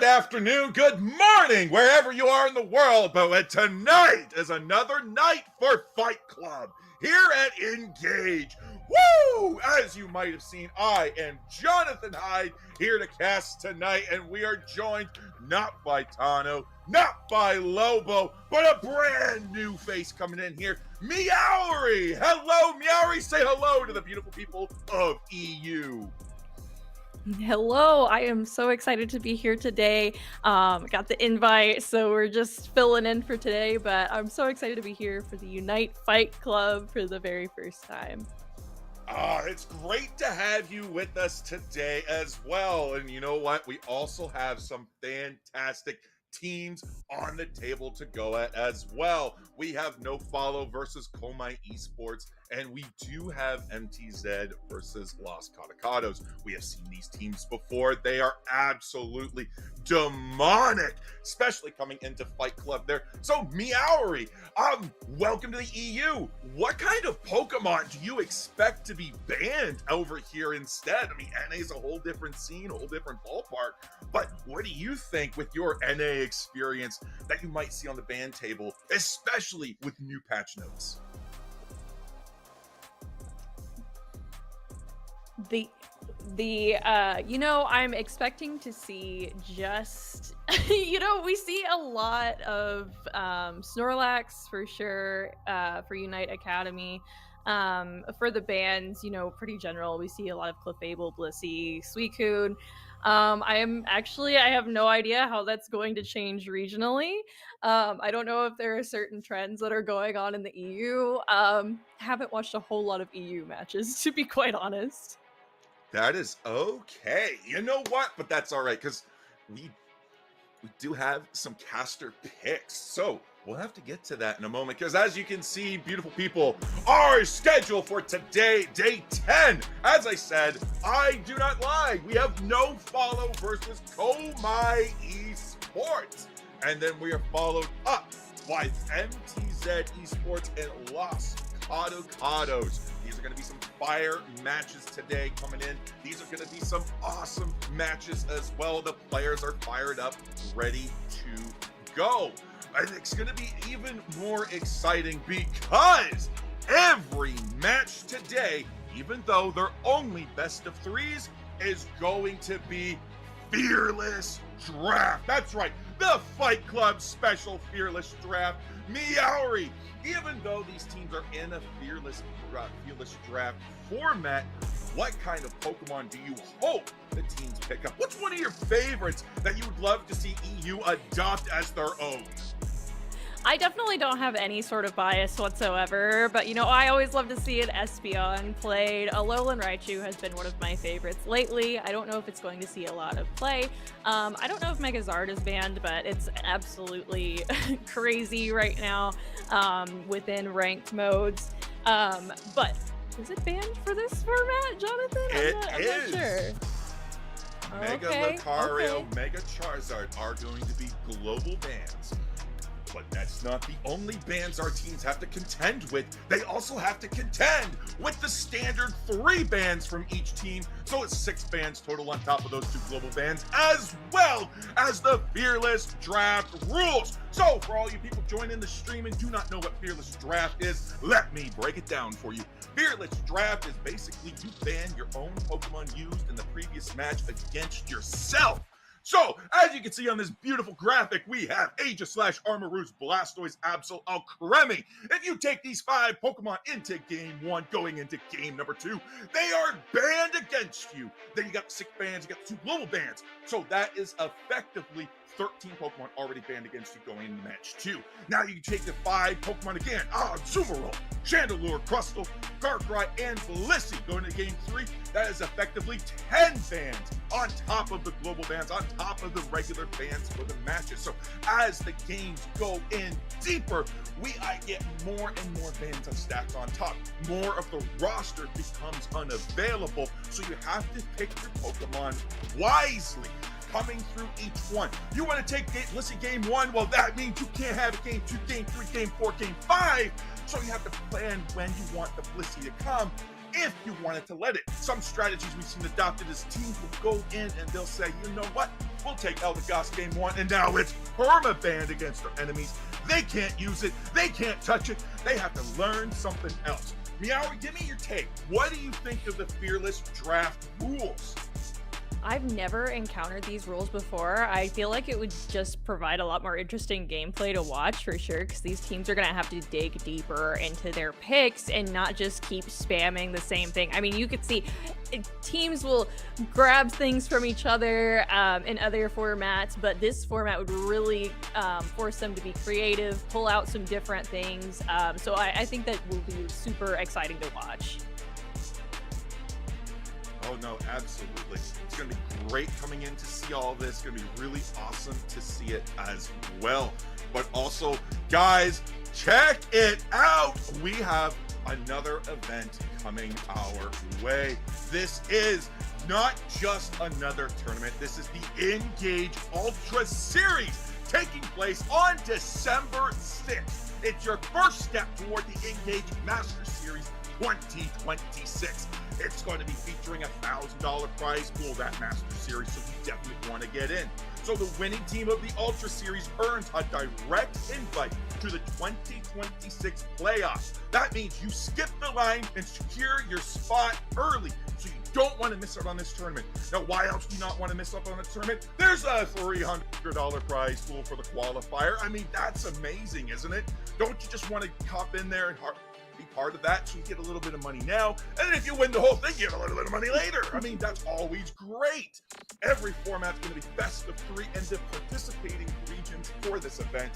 good afternoon, good morning, wherever you are in the world. But tonight is another night for Fight Club here at INGAGE. Woo! As you might have seen, I am JohnathanHyde here to cast tonight, and we are joined not by Tano, not by Lobo, but a brand new face coming in here, Meowri. Hello, Meowri. Say hello to the beautiful people of EU. Hello, I am so excited to be here today. Got the invite, so we're just filling in for today, but I'm so excited to be here for the Unite Fight Club for the very first time. It's great to have you with us today as well. And you know what? We also have some fantastic teams on the table to go at as well. We have No Follow versus Komai Esports, and we do have MTZ versus Los Catacados. We have seen these teams before. They are absolutely demonic, especially coming into Fight Club there. So Meowri, welcome to the EU. What kind of Pokemon do you expect to be banned over here instead? I mean, NA is a whole different scene, a whole different ballpark, but what do you think with your NA experience that you might see on the ban table, especially with new patch notes? I'm expecting to see just, we see a lot of Snorlax for sure for Unite Academy. For the bans, pretty general. We see a lot of Clefable, Blissey, Suicune. I have no idea how that's going to change regionally. I don't know if there are certain trends that are going on in the EU. Haven't watched a whole lot of EU matches, to be quite honest. That is okay. You know what? But that's all right, because we do have some caster picks. So we'll have to get to that in a moment, because as you can see, beautiful people, our schedule for today, day 10, as I said, I do not lie. We have No Follow versus Komai Esports. And then we are followed up by MTZ Esports and Los Catacados. These are going to be some fire matches today coming in. These are going to be some awesome matches as well. The players are fired up, ready to go. And it's going to be even more exciting because every match today, even though they're only best of threes, is going to be Fearless Draft. That's right, the Fight Club special Fearless Draft. Meowri, even though these teams are in a Fearless Draft format, what kind of Pokemon do you hope the teams pick up? What's one of your favorites that you would love to see EU adopt as their own? I definitely don't have any sort of bias whatsoever, but I always love to see an Espeon played. Alolan Raichu has been one of my favorites lately. I don't know if it's going to see a lot of play. I don't know if Megazard is banned, but it's absolutely crazy right now within ranked modes. But is it banned for this format, Jonathan? I'm not sure. Mega Lucario, Mega Charizard are going to be global bans. But that's not the only bans our teams have to contend with. They also have to contend with the standard 3 bans from each team. So it's 6 bans total on top of those 2 global bans, as well as the Fearless Draft rules. So for all you people joining the stream and do not know what Fearless Draft is, let me break it down for you. Fearless Draft is basically you ban your own Pokemon used in the previous match against yourself. So, as you can see on this beautiful graphic, we have Aegis Slash, Armarouge, Blastoise, Absol, Alcremie. If you take these 5 Pokemon into Game 1, going into Game number 2, they are banned against you. Then you got 6 bans, you got 2 global bans. So that is effectively 13 Pokemon already banned against you going into match 2. Now you can take the 5 Pokemon again. Azumarill, Chandelure, Crustle, Darkrai, and Blissey going into Game 3. That is effectively 10 bans on top of the global bans, on top of the regular bans for the matches. So as the games go in deeper, I get more and more bans stacked on top. More of the roster becomes unavailable, so you have to pick your Pokemon wisely coming through each one. You want to take Blissey Game 1, well, that means you can't have it Game 2, Game 3, Game 4, Game 5. So you have to plan when you want the Blissey to come, if you wanted to let it. Some strategies we've seen adopted is teams will go in and they'll say, you know what? will take Eldegoss game 1, and now it's perma-banned against our enemies. They can't use it. They can't touch it. They have to learn something else. Meowri, give me your take. What do you think of the Fearless Draft rules? I've never encountered these rules before. I feel like it would just provide a lot more interesting gameplay to watch for sure, because these teams are going to have to dig deeper into their picks and not just keep spamming the same thing. I mean, you could see teams will grab things from each other in other formats, but this format would really force them to be creative, pull out some different things. So I think that will be super exciting to watch. Oh no, absolutely. It's going to be great coming in to see all this. It's going to be really awesome to see it as well. But also, guys, check it out. We have another event coming our way. This is not just another tournament. This is the INGAGE Ultra Series taking place on December 6th. It's your first step toward the INGAGE Master Series 2026. It's going to be featuring a $1,000 prize pool, that Master Series, so you definitely want to get in. So the winning team of the Ultra Series earns a direct invite to the 2026 playoffs. That means you skip the line and secure your spot early, so you don't want to miss out on this tournament. Now, why else do you not want to miss out on the tournament? There's a $300 prize pool for the qualifier. I mean, that's amazing, isn't it? Don't you just want to hop in there and be part of that so you get a little bit of money now, and then if you win the whole thing, you get a little bit of money later? I mean, that's always great. Every format's going to be best of 3, and the participating regions for this event: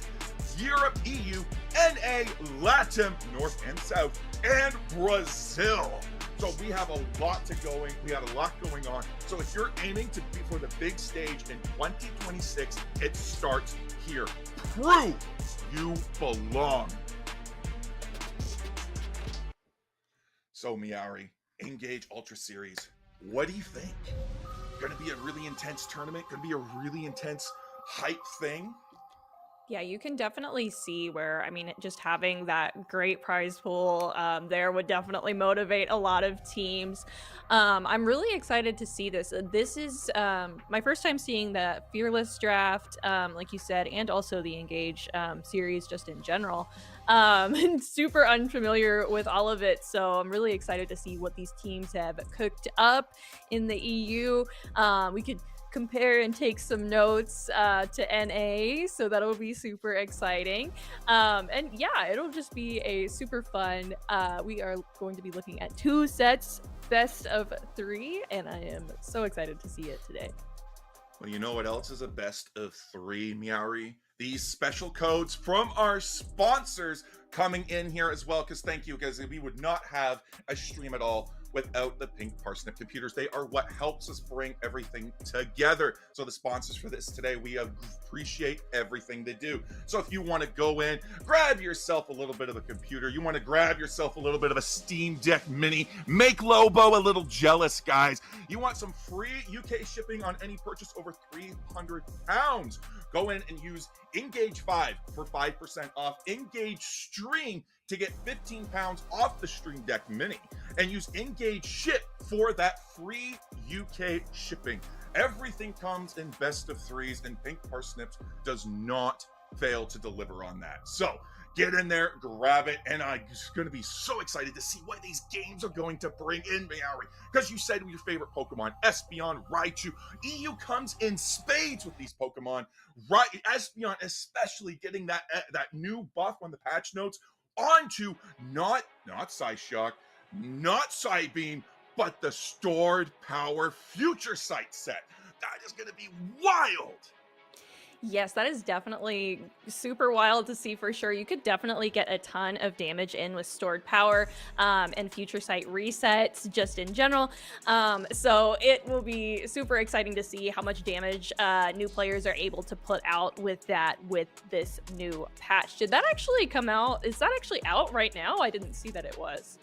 Europe, EU, NA, Latin, North and South, and Brazil. So we have a lot going on. So if you're aiming to be for the big stage in 2026, it starts here. Prove you belong. So Meowri, INGAGE Ultra Series, what do you think? Gonna be a really intense tournament? Gonna be a really intense hype thing? Yeah, you can definitely see where, I mean, just having that great prize pool there would definitely motivate a lot of teams. I'm really excited to see this. This is my first time seeing the Fearless Draft, like you said, and also the INGAGE series just in general. And super unfamiliar with all of it, so I'm really excited to see what these teams have cooked up in the EU. We could compare and take some notes to NA, so that'll be super exciting. And yeah, it'll just be a super fun. We are going to be looking at 2 sets, best of 3, and I am so excited to see it today. Well, you know what else is a best of 3, Meowri? These special codes from our sponsors coming in here as well, because thank you, because we would not have a stream at all without the Pink Parsnip computers. They are what helps us bring everything together. So the sponsors for this today, we appreciate everything they do. So if you want to go in, grab yourself a little bit of a computer, you want to grab yourself a little bit of a Steam Deck Mini, make Lobo a little jealous, guys. You want some free UK shipping on any purchase over £300, go in and use INGAGE 5 for 5% off, INGAGE Stream to get £15 off the Stream Deck Mini, and use INGAGE Ship for that free UK shipping. Everything comes in best of 3s, and Pink Parsnips does not fail to deliver on that. So get in there, grab it, and I'm just going to be so excited to see what these games are going to bring in, Meowri, because you said your favorite Pokemon, Espeon, Raichu. EU comes in spades with these Pokemon. Espeon especially getting that new buff on the patch notes onto not Psyshock, not Psybeam, but the Stored Power Future Sight set. That is going to be wild. Yes, that is definitely super wild to see for sure. You could definitely get a ton of damage in with stored power and future sight resets just in general. So it will be super exciting to see how much damage new players are able to put out with this new patch. Did that actually come out? Is that actually out right now? I didn't see that it was.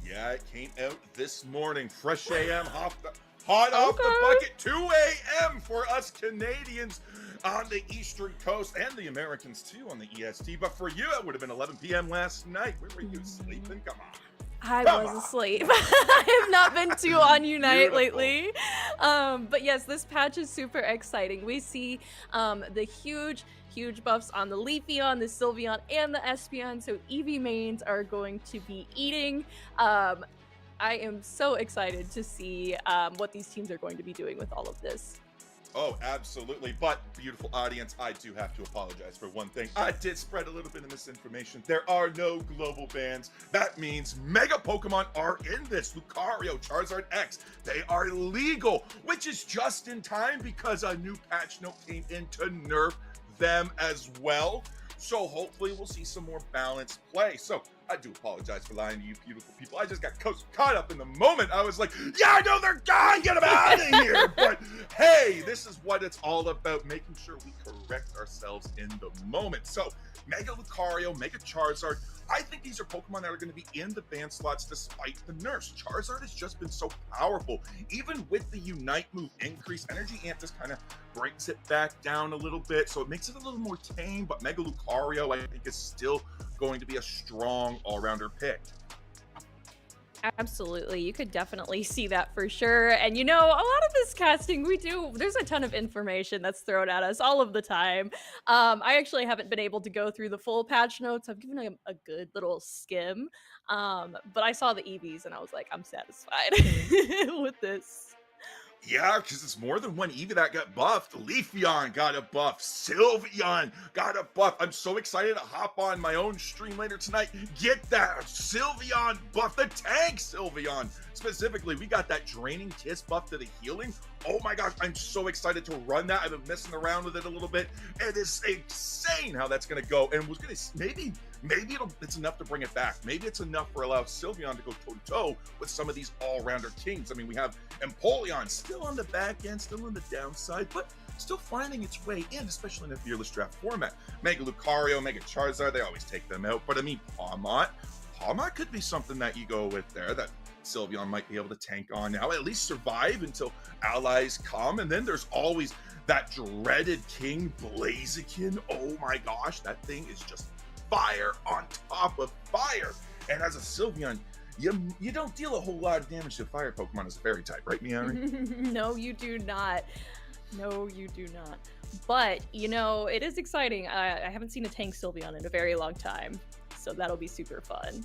Yeah, it came out this morning. Fresh AM, hot off the bucket, 2 a.m. for us Canadians on the Eastern Coast, and the Americans too on the EST. But for you, it would have been 11 p.m. last night. Where were you sleeping? Come on. I Come was on. asleep. I have not been too on Unite Beautiful. lately. But yes, this patch is super exciting. We see the huge buffs on the Leafeon, the Sylveon, and the Espeon. So Eevee mains are going to be eating. I am so excited to see what these teams are going to be doing with all of this. Oh, absolutely. But, beautiful audience, I do have to apologize for one thing. I did spread a little bit of misinformation. There are no global bans. That means Mega Pokemon are in this. Lucario, Charizard X, they are legal, which is just in time because a new patch note came in to nerf them as well. So hopefully we'll see some more balanced play. So I do apologize for lying to you beautiful people. I just got caught up in the moment. I was like, yeah, I know they're gone, get them out of here. But hey, this is what it's all about, making sure we correct ourselves in the moment. So Mega Lucario, Mega Charizard, I think these are Pokemon that are going to be in the ban slots despite the nerfs. Charizard has just been so powerful. Even with the Unite move increase, Energy Amp just kind of breaks it back down a little bit, so it makes it a little more tame, but Mega Lucario, I think, is still going to be a strong all-rounder pick. Absolutely. You could definitely see that for sure. And you know, a lot of this casting there's a ton of information that's thrown at us all of the time. I actually haven't been able to go through the full patch notes. I've given them a good little skim. But I saw the EVs and I was like, I'm satisfied with this. Yeah, because it's more than one Eevee that got buffed. Leafeon got a buff. Sylveon got a buff. I'm so excited to hop on my own stream later tonight. Get that Sylveon buff, the tank Sylveon. Specifically, we got that Draining Kiss buff to the healing. Oh my gosh, I'm so excited to run that. I've been messing around with it a little bit. It is insane how that's going to go. And was going to maybe it's enough to bring it back. Maybe it's enough for allow Sylveon to go toe-to-toe with some of these all-rounder kings. I mean, we have Empoleon still on the back end, still on the downside, but still finding its way in, especially in a Fearless Draft format. Mega Lucario, Mega Charizard, they always take them out. But I mean, Pawmot could be something that you go with there that Sylveon might be able to tank on now, at least survive until allies come. And then there's always that dreaded King Blaziken. Oh my gosh, that thing is just fire on top of fire. And as a Sylveon, you don't deal a whole lot of damage to fire Pokemon as a fairy type, right, Meowri? No, you do not. No, you do not. But, you know, it is exciting. I haven't seen a tank Sylveon in a very long time, so that'll be super fun.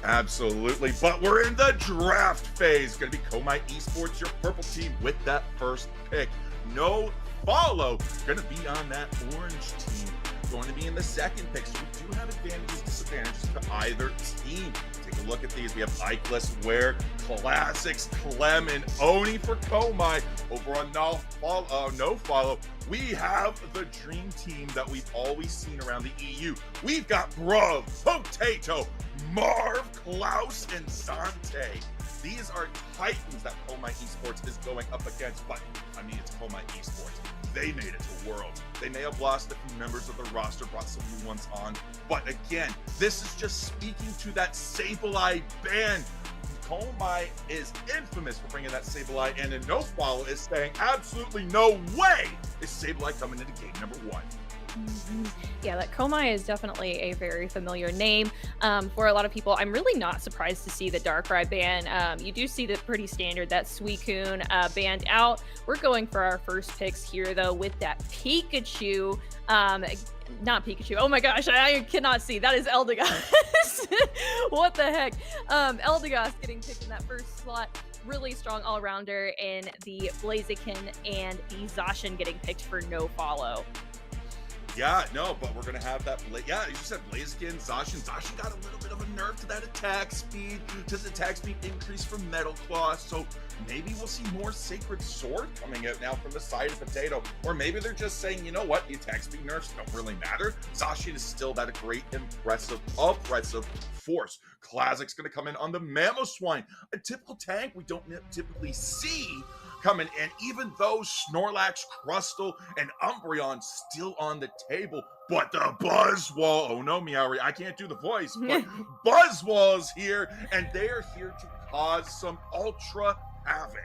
Absolutely, but we're in the draft phase. Gonna be Komai Esports, your purple team, with that first pick. No follow, gonna be on that orange team. Going to be in the second pick, so we do have advantages, disadvantages to either team. Take a look at these. We have Iceless, Ware, Classics, Clem, and Oni for Komai. Over on No Follow, we have the dream team that we've always seen around the EU. We've got Bruv, Potato, Marv, Klaus, and Zante. These are titans that Komai Esports is going up against, but I mean, it's Komai Esports. They made it to Worlds. They may have lost a few members of the roster, brought some new ones on, but again, this is just speaking to that Sableye ban. Komai is infamous for bringing that Sableye, and in No Follow is saying absolutely no way is Sableye coming into game number 1. Yeah, that Komai is definitely a very familiar name for a lot of people. I'm really not surprised to see the Darkrai ban. You do see the pretty standard that Suicune banned out. We're going for our first picks here, though, with that Pikachu. Not Pikachu. Oh my gosh, I cannot see. That is Eldegoss. What the heck? Eldegoss getting picked in that first slot. Really strong all-rounder in the Blaziken, and the Zacian getting picked for No Follow. Yeah, no, but we're going to have that. Yeah, you just said Blaziken, Zacian. Zacian got a little bit of a nerf to that attack speed. Does the attack speed increase from Metal Claw? So maybe we'll see more Sacred Sword coming out now from the side of Potato. Or maybe they're just saying, you know what, the attack speed nerfs don't really matter. Zacian is still that great, impressive force. Classic's going to come in on the Mamoswine, a typical tank we don't typically see coming in, even though Snorlax, Crustle, and Umbreon still on the table. But the Buzzwole, oh no, Meowri, I can't do the voice, but Buzzwole is here, and they are here to cause some ultra havoc.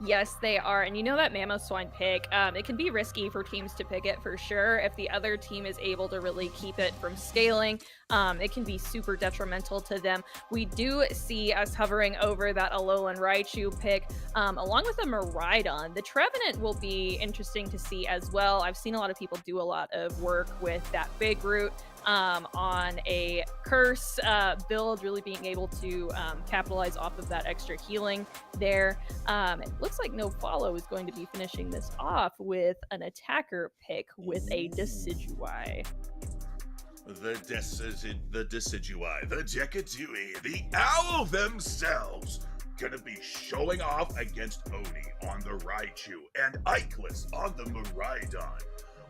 Yes, they are. And you know that Mamoswine pick, it can be risky for teams to pick it for sure. If the other team is able to really keep it from scaling, it can be super detrimental to them. We do see us hovering over that Alolan Raichu pick, along with a Miraidon. The Trevenant will be interesting to see as well. I've seen a lot of people do a lot of work with that big root on a curse build, really being able to capitalize off of that extra healing there. It looks like No Follow is going to be finishing this off with an attacker pick with a Decidueye. The Decidueye, the Dekadui, the Owl themselves gonna be showing off against Oni on the Raichu and Ikelis on the Miraidon.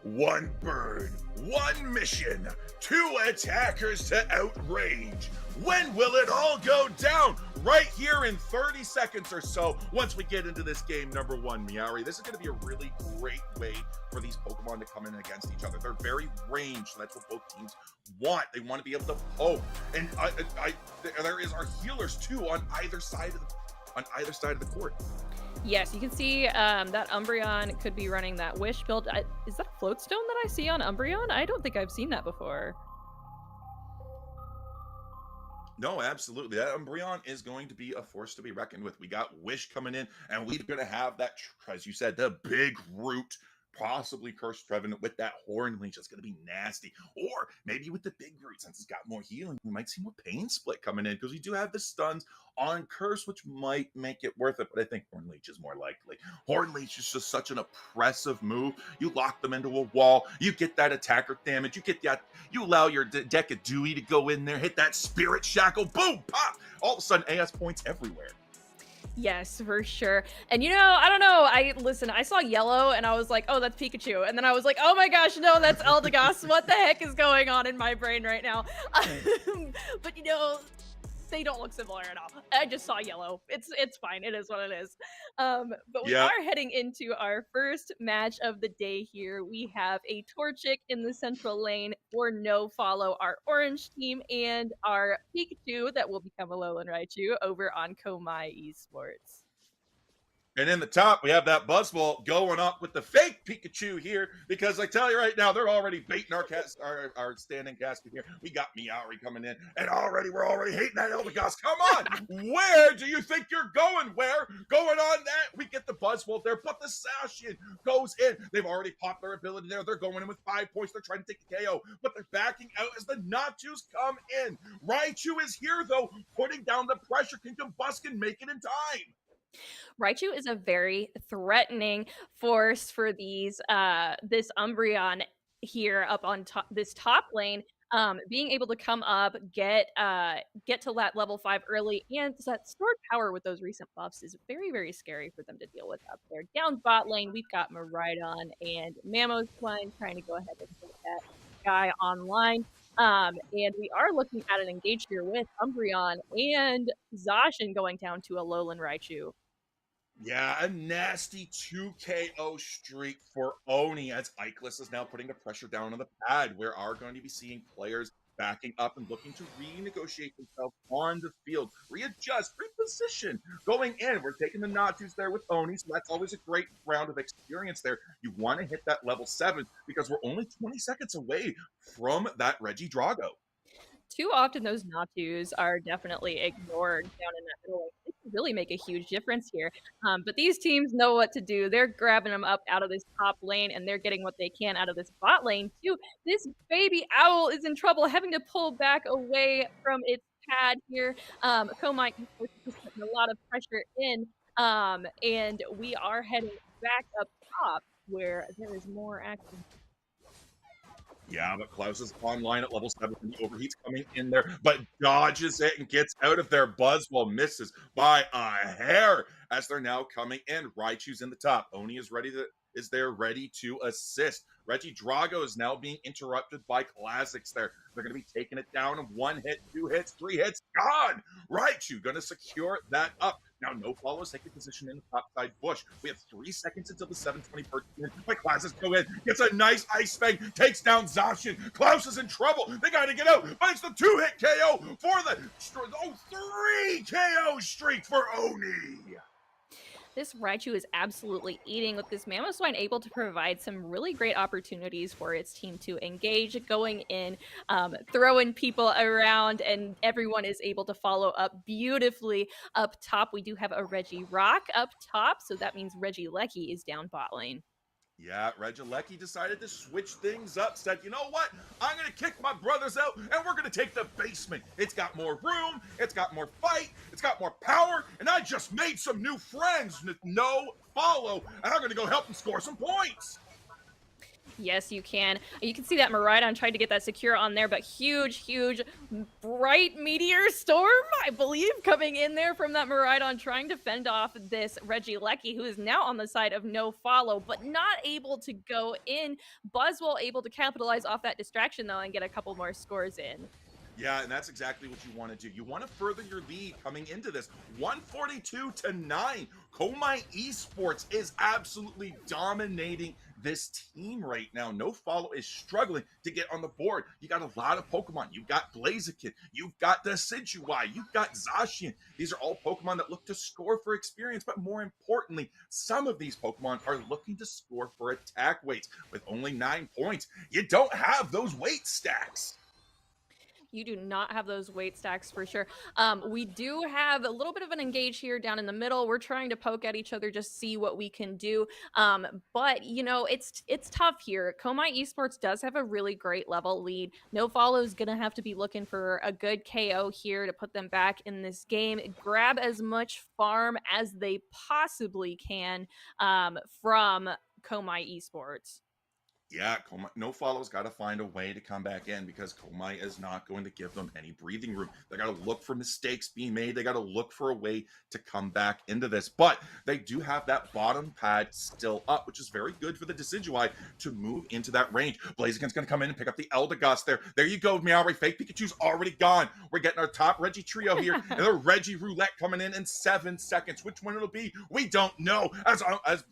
One bird, one mission, 2 attackers to outrange. When will it all go down? Right here in 30 seconds or so, once we get into this game number 1, Meowri. This is going to be a really great way for these Pokemon to come in against each other. They're very ranged, so that's what both teams want. They want to be able to poke. And there is our healers, too, on either side of the court. Yes, you can see that Umbreon could be running that Wish build. Is that a Floatstone that I see on Umbreon? I don't think I've seen that before. No, absolutely. That Umbreon is going to be a force to be reckoned with. We got Wish coming in, and we're going to have that, as you said, the big root, possibly Cursed Trevenant with that Horn Leech. That's going to be nasty. Or maybe with the big root, since it's got more healing, we might see more Pain Split coming in, because we do have the stuns on Curse, which might make it worth it, but I think Horn Leech is more likely. Horn Leech is just such an oppressive move. You lock them into a wall, you get that attacker damage, you allow your Dekadui to go in there, hit that Spirit Shackle, boom, pop! All of a sudden, AS points everywhere. Yes, for sure. And I don't know. I saw yellow and I was like, oh, that's Pikachu. And then I was like, oh my gosh, no, that's Eldegoss. What the heck is going on in my brain right now? But they don't look similar at all. I just saw yellow. It's fine. It is what it is. But we are heading into our first match of the day here. We have a Torchic in the central lane for No Follow, our orange team, and our Pikachu that will become a Alolan Raichu over on Komai Esports. And in the top, we have that Buzzwole going up with the fake Pikachu here, because I tell you right now, they're already baiting our standing casket here. We got Meowri coming in, and we're already hating that Eldegoss. Come on! Where do you think you're going? Where? Going on that? We get the Buzzwole there, but the Sashian goes in. They've already popped their ability there. They're going in with 5 points. They're trying to take the KO, but they're backing out as the Natus come in. Raichu is here, though, putting down the pressure. Can Combuskin make it in time? Raichu is a very threatening force for this Umbreon here up on this top lane. Being able to come up, get to that level 5 early, and that stored power with those recent buffs is very, very scary for them to deal with up there. Down bot lane, we've got Miraidon and Mamoswine trying to go ahead and get that guy online. And we are looking at an engage here with Umbreon and Zacian going down to a Alolan Raichu. Yeah, a nasty 2 KO streak for Oni, as Ikelis is now putting the pressure down on the pad. We are going to be seeing players backing up and looking to renegotiate themselves on the field, readjust, reposition, going in. We're taking the Natus there with Oni, so that's always a great round of experience there. You want to hit that level 7 because we're only 20 seconds away from that Regidrago. Too often those Natus are definitely ignored down in that middle lane. It can really make a huge difference here. But these teams know what to do. They're grabbing them up out of this top lane, and they're getting what they can out of this bot lane, too. This baby owl is in trouble, having to pull back away from its pad here. Komai is putting a lot of pressure in, and we are heading back up top where there is more action. Yeah, but Klaus is online at level 7 and the overheat's coming in there, but dodges it and gets out of there. Buzzwole misses by a hair as they're now coming in. Raichu's in the top. Oni is ready to assist. Regidrago is now being interrupted by Classics there. They're going to be taking it down in 1 hit, 2 hits, 3 hits. Gone! Raichu going to secure that up. Now, No Follow is taking position in the top side bush. We have 3 seconds until the 720 per turn. But Classics go in, gets a nice Ice Fang, takes down Zacian. Klaus is in trouble. They got to get out. But it's the 2-hit KO for the 3 KO streak for Oni. This Raichu is absolutely eating, with this Mamoswine able to provide some really great opportunities for its team to engage, going in, throwing people around, and everyone is able to follow up beautifully. Up top, we do have a Regirock up top, so that means Regieleki is down bot lane. Yeah, Regieleki decided to switch things up, said, you know what? I'm going to kick my brothers out, and we're going to take the basement. It's got more room, it's got more fight, it's got more power, and I just made some new friends with no follow, and I'm going to go help them score some points. Yes, you can. You can see that Miraidon tried to get that secure on there, but huge, bright meteor storm, I believe, coming in there from that Miraidon, trying to fend off this Regieleki, who is now on the side of no follow, but not able to go in. Buzzwole able to capitalize off that distraction, though, and get a couple more scores in. Yeah, and that's exactly what you want to do. You want to further your lead coming into this. 142-9. Komai Esports is absolutely dominating this team right now. No Follow is struggling to get on the board. You got a lot of Pokemon. You've got Blaziken. You've got the Decidueye. You've got Zacian. These are all Pokemon that look to score for experience, but more importantly, some of these Pokemon are looking to score for attack weights. With only 9 points, you don't have those weight stacks. You do not have those weight stacks for sure. We do have a little bit of an engage here down in the middle. We're trying to poke at each other, just see what we can do. But you know, it's tough here. Komai Esports does have a really great level lead. No Follow is gonna have to be looking for a good KO here to put them back in this game. Grab as much farm as they possibly can from Komai Esports. Yeah, No Follow's got to find a way to come back in because Komai is not going to give them any breathing room. They got to look for mistakes being made. They got to look for a way to come back into this. But they do have that bottom pad still up, which is very good for the Decidueye to move into that range. Blaziken's going to come in and pick up the Eldegoss there. There you go, Meowri. Fake Pikachu's already gone. We're getting our top Reggie trio here. And the Reggie Roulette coming in 7 seconds. Which one it'll be, we don't know. As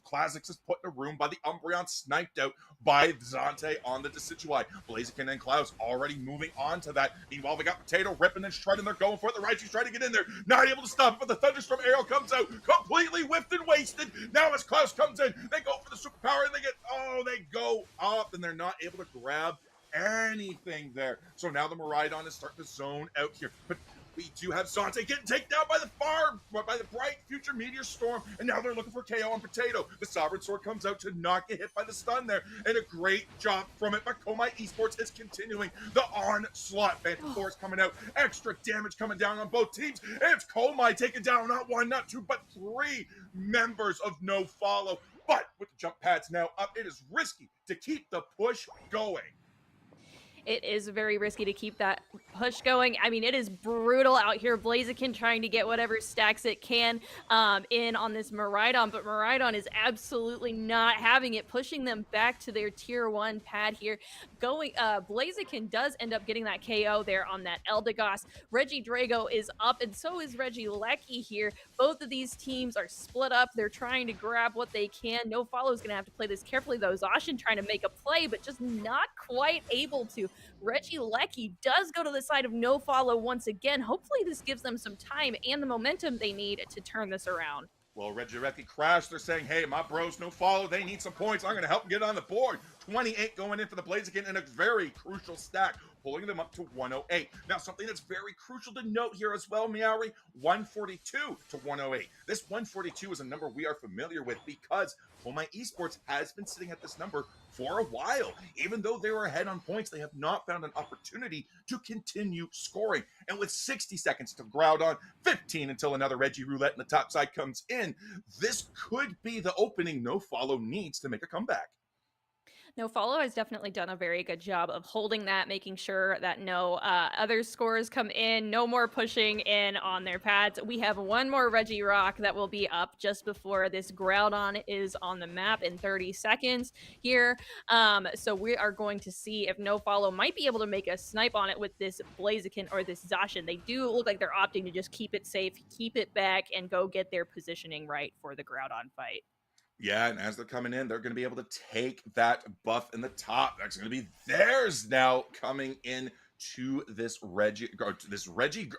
Classics is put in a room by the Umbreon, sniped out by Zante on the Decidueye. Blaziken and Klaus already moving on to that. Meanwhile, we got Potato ripping and shredding. They're going for it. The Raichu's trying to get in there. Not able to stop it, but the Thunderstorm arrow comes out completely whiffed and wasted. Now as Klaus comes in, they go for the superpower and they go up and they're not able to grab anything there. So now the Miraidon is starting to zone out here. But we do have Zante getting taken down by the bright future meteor storm, and now they're looking for KO on Potato. The Sovereign Sword comes out to not get hit by the stun there, and a great job from it. But Komai Esports is continuing the onslaught. Phantom Force coming out, extra damage coming down on both teams. And it's Komai taking down not 1, not 2, but 3 members of No Follow. But with the jump pads now up, it is risky to keep the push going. It is very risky to keep that push going. I mean, it is brutal out here. Blaziken trying to get whatever stacks it can in on this Miraidon, but Miraidon is absolutely not having it, pushing them back to their tier 1 pad here. Blaziken does end up getting that KO there on that Eldegoss. Regidrago is up, and so is Regieleki here. Both of these teams are split up. They're trying to grab what they can. No Follow is going to have to play this carefully, though. Zacian trying to make a play, but just not quite able to. Regieleki does go to the side of No Follow once again. Hopefully this gives them some time and the momentum they need to turn this around. Well, Regieleki crashed. They're saying, hey, my bros, No Follow. They need some points. I'm going to help them get on the board. 28 going in for the Blaziken in a very crucial stack, pulling them up to 108. Now, something that's very crucial to note here as well, Meowri, 142 to 108. This 142 is a number we are familiar with because Komai Esports has been sitting at this number for a while. Even though they were ahead on points, they have not found an opportunity to continue scoring. And with 60 seconds to Groudon, 15 until another Reggie Roulette in the top side comes in, this could be the opening No Follow needs to make a comeback. No Follow has definitely done a very good job of holding that, making sure that no other scores come in, no more pushing in on their pads. We have one more Regirock that will be up just before this Groudon is on the map in 30 seconds here. So we are going to see if No Follow might be able to make a snipe on it with this Blaziken or this Zacian. They do look like they're opting to just keep it safe, keep it back, and go get their positioning right for the Groudon fight. Yeah, and as they're coming in, they're going to be able to take that buff in the top. That's going to be theirs now coming in to this Reggie.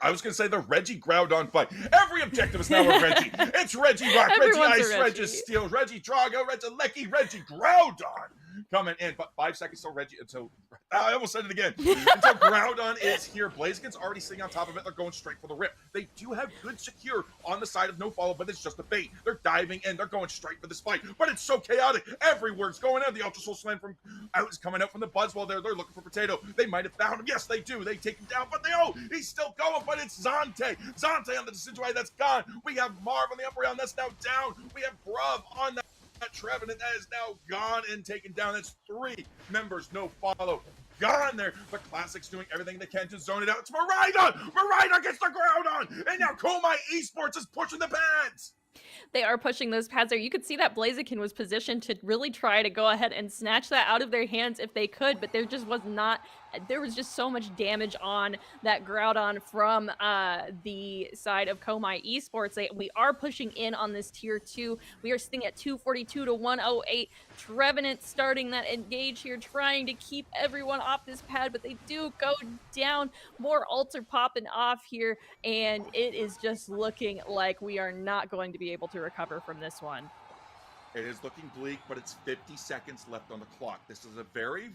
I was going to say the Reggie Groudon fight. Every objective is now a Reggie. It's Reggie Rock, Everyone's Reggie a Ice, Reggie. Reggie Steel, Reggie Drago, Reggie Lecky, Reggie Groudon coming in. But 5 seconds till Reggie. Until I almost said it again. Until Groudon is here. Blaziken's already sitting on top of it. They're going straight for the rip. They do have good secure on the side of no follow, but it's just a bait. They're diving in. They're going straight for this fight. But it's so chaotic. Everywhere's going out. The Ultra Soul Slam from out is coming out from the Buzzwell there. They're looking for Potato. They might have found him. Yes, they do. They take him down, but he's still going. But it's Zante. Zante on the Decidueye. That's gone. We have Marv on the Umbreon. That's now down. We have Bruv on that Trevenant. That is now gone and taken down. That's 3 members. No follow. Gone there, but Classic's doing everything they can to zone it out. It's Miraidon! Miraidon gets the Groudon! And now Komai Esports is pushing the pads! They are pushing those pads there. You could see that Blaziken was positioned to really try to go ahead and snatch that out of their hands if they could, but there was just so much damage on that Groudon from the side of Komai Esports. We are pushing in on this tier 2. We are sitting at 242 to 108. Trevenant starting that engage here, trying to keep everyone off this pad, but they do go down. More ults are popping off here, and it is just looking like we are not going to be able to recover from this one. It is looking bleak, but it's 50 seconds left on the clock. This is a very,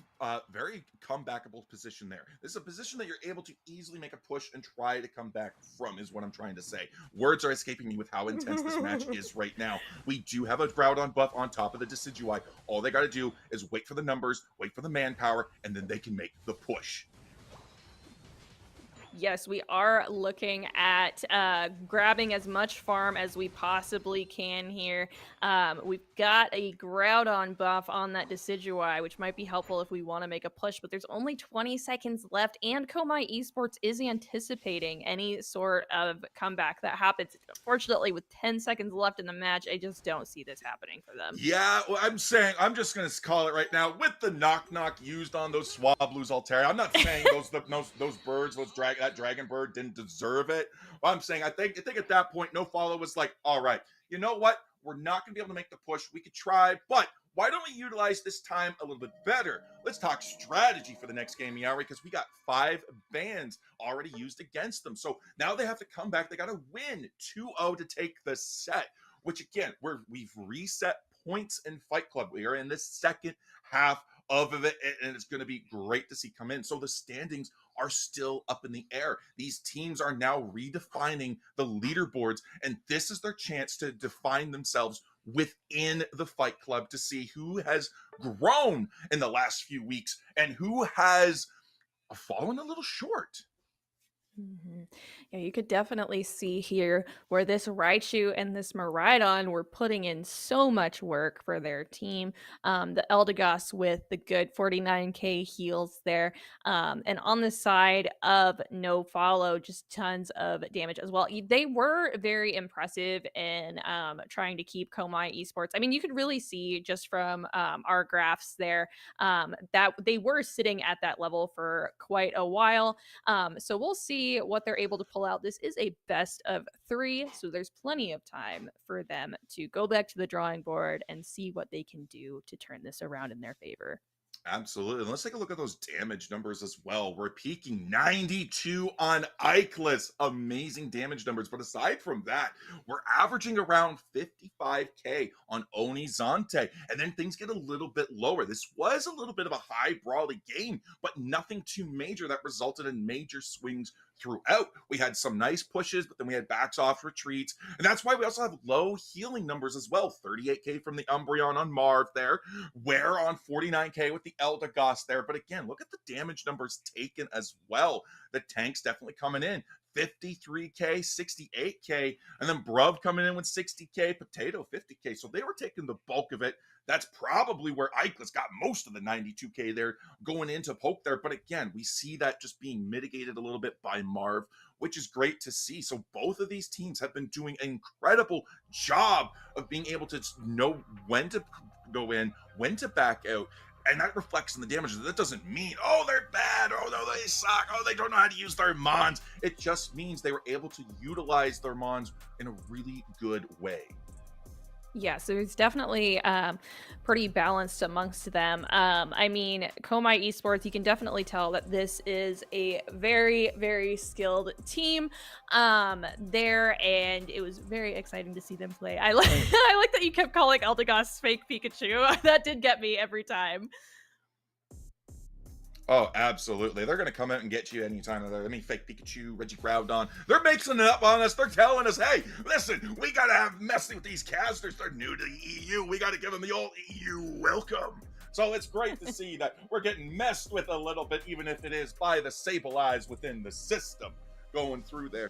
very comebackable position there. This is a position that you're able to easily make a push and try to come back from, is what I'm trying to say. Words are escaping me with how intense this match is right now. We do have a Groudon buff on top of the Decidueye. All they got to do is wait for the numbers, wait for the manpower, and then they can make the push. Yes, we are looking at grabbing as much farm as we possibly can here. We've got a Groudon buff on that Decidueye, which might be helpful if we want to make a push, but there's only 20 seconds left, and Komai Esports is anticipating any sort of comeback that happens. Unfortunately, with 10 seconds left in the match, I just don't see this happening for them. Yeah, well, I'm just going to call it right now. With the knock-knock used on those Swablu's Altaria, I'm not saying those birds, that dragon bird didn't deserve it. Well, I'm saying I think at that point, no follow was like, all right, you know what? We're not going to be able to make the push. We could try, but why don't we utilize this time a little bit better? Let's talk strategy for the next game, Meowri, because we got 5 bans already used against them. So now they have to come back. They got to win 2-0 to take the set, which again, we've reset points in Fight Club. We are in the second half of it, and it's going to be great to see come in. So the standings are still up in the air. These teams are now redefining the leaderboards, and this is their chance to define themselves within the Fight Club to see who has grown in the last few weeks and who has fallen a little short. Yeah, you could definitely see here where this Raichu and this Miraidon were putting in so much work for their team. The Eldegoss with the good 49k heals there. And on the side of No Follow, just tons of damage as well. They were very impressive in trying to keep Komai Esports. I mean, you could really see just from our graphs there that they were sitting at that level for quite a while. So we'll see what they're able to pull out. This is a best of 3, so there's plenty of time for them to go back to the drawing board and see what they can do to turn this around in their favor. Absolutely. And let's take a look at those damage numbers as well. We're peaking 92 on Ikelis. Amazing damage numbers. But aside from that, we're averaging around 55k on Onizante. And then things get a little bit lower. This was a little bit of a high brawly game, but nothing too major that resulted in major swings throughout. We had some nice pushes, but then we had backs off retreats. And that's why we also have low healing numbers as well. 38k from the Umbreon on Marv there. Where on 49k with the Eldegoss there. But again, look at the damage numbers taken as well. The tank's definitely coming in. 53k, 68k, and then Bruv coming in with 60k, Potato 50k. So they were taking the bulk of it. That's probably where Ikelis got most of the 92k there going into poke there. But again, we see that just being mitigated a little bit by Marv, which is great to see. So both of these teams have been doing an incredible job of being able to know when to go in, when to back out. And that reflects in the damage. That doesn't mean, oh, they're bad, oh, no, they suck, oh, they don't know how to use their Mons. It just means they were able to utilize their Mons in a really good way. Yeah, so it's definitely pretty balanced amongst them. I mean, Komai Esports, you can definitely tell that this is a very, very skilled team there, and it was very exciting to see them play. I like I like that you kept calling Eldegoss fake Pikachu. That did get me every time. Oh, absolutely. They're going to come out and get you anytime. I mean, fake Pikachu, Regigroudon. They're mixing it up on us. They're telling us, hey, listen, we got to have messing with these casters. They're new to the EU. We got to give them the old EU welcome. So it's great to see that we're getting messed with a little bit, even if it is by the Sableyes within the system going through there.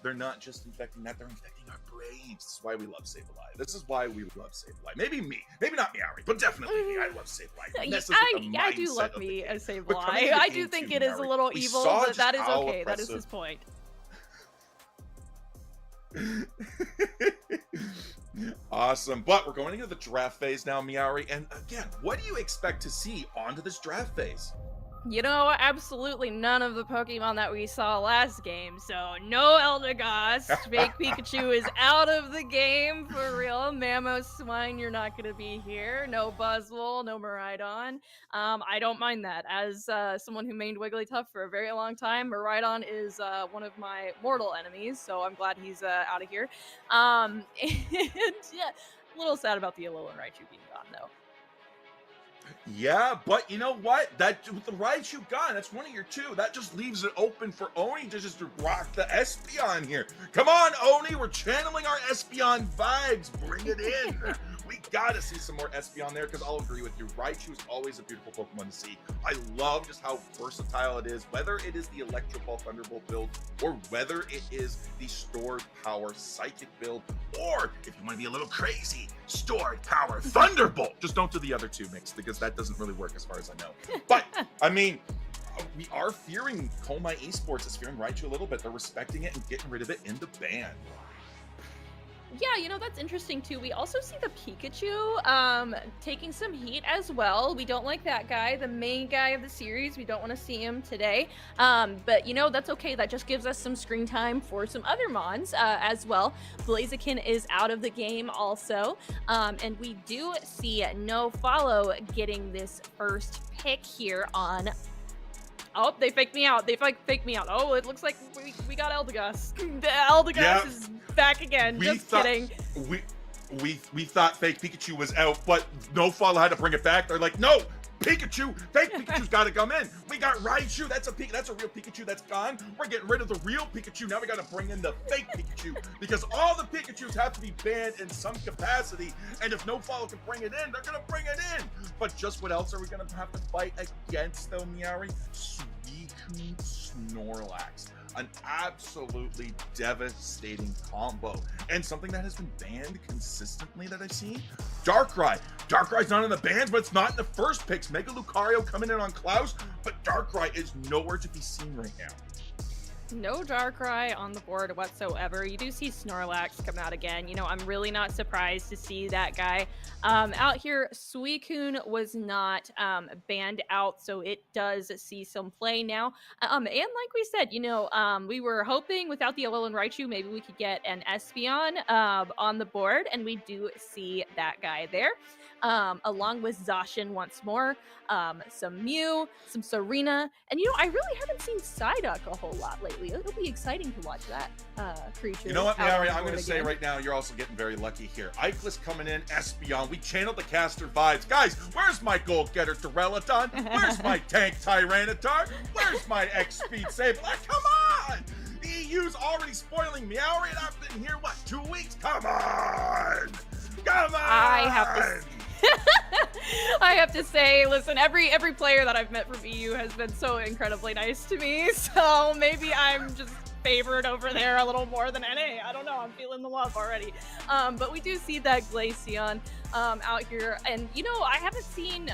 They're not just infecting that, they're infecting our brains. This is why we love Sableye. This is why we love Sableye. Maybe me. Maybe not Meowri, but definitely me. I love Sableye. I do love me a Sableye. I do think it is a little evil, but that is okay. That is his point. Awesome. But we're going into the draft phase now, Meowri. And again, what do you expect to see onto this draft phase? You know, absolutely none of the Pokemon that we saw last game. So no Eldegoss. Fake Pikachu is out of the game for real. Mamoswine, you're not going to be here. No Buzzwole, no Miraidon. I don't mind that. As someone who mained Wigglytuff for a very long time, Miraidon is one of my mortal enemies. So I'm glad he's out of here. And yeah, a little sad about the Alolan Raichu being gone though. Yeah, but you know what? That with the Raichu gone, that's one of your two. That just leaves it open for Oni to just rock the Espeon here. Come on, Oni, we're channeling our Espeon vibes. Bring it in. We gotta see some more Espeon there, because I'll agree with you. Raichu is always a beautiful Pokemon to see. I love just how versatile it is, whether it is the Electro Ball Thunderbolt build, or whether it is the Stored Power Psychic build, or if you want to be a little crazy, Stored Power Thunderbolt. Just don't do the other two mixed, because that doesn't really work as far as I know. But, I mean, we are fearing Komai Esports is fearing Raichu a little bit. They're respecting it and getting rid of it in the ban. Yeah, you know, that's interesting too. We also see the Pikachu taking some heat as well. We don't like that guy, the main guy of the series. We don't want to see him today. But, you know, that's okay. That just gives us some screen time for some other Mons as well. Blaziken is out of the game also. And we do see No Follow getting this first pick here on... Oh, they faked me out. They faked me out. Oh, it looks like we got Eldegoss. Eldegoss is back again. Just kidding. We thought fake Pikachu was out, but No Follow had to bring it back. They're like, no, Pikachu, fake Pikachu's got to come in. We got Raichu. That's a real Pikachu that's gone. We're getting rid of the real Pikachu. Now we got to bring in the fake Pikachu, because all the Pikachus have to be banned in some capacity. And if No Follow can bring it in, they're gonna bring it in. But just what else are we gonna have to fight against, though, Meowri? Suicune Snorlax. An absolutely devastating combo, and something that has been banned consistently that I've seen. Darkrai. Darkrai's not in the bans, but it's not in the first picks. Mega Lucario coming in on Klaus, but Darkrai is nowhere to be seen right now. No Darkrai on the board whatsoever. You do see Snorlax come out again. You know, I'm really not surprised to see that guy out here. Suicune was not banned out, so it does see some play now. And like we said, you know, we were hoping without the Alolan Raichu, maybe we could get an Espeon on the board, and we do see that guy there. Along with Zacian once more, some Mew, some Serena, and you know, I really haven't seen Psyduck a whole lot lately. It'll be exciting to watch that creature. You know what, Meowri, I'm going to say right now, you're also getting very lucky here. Ikelis coming in, Espeon. We channeled the caster vibes. Guys, where's my goal-getter Duraludon? Where's my tank Tyranitar? Where's my X-Speed Sableye? Come on! The EU's already spoiling Meowri, and I've been here, what, 2 weeks? Come on! Come on! I have to say, listen, every player that I've met from EU has been so incredibly nice to me, so maybe I'm just favored over there a little more than NA. I don't know, I'm feeling the love already. But we do see that Glaceon out here, and you know, I haven't seen,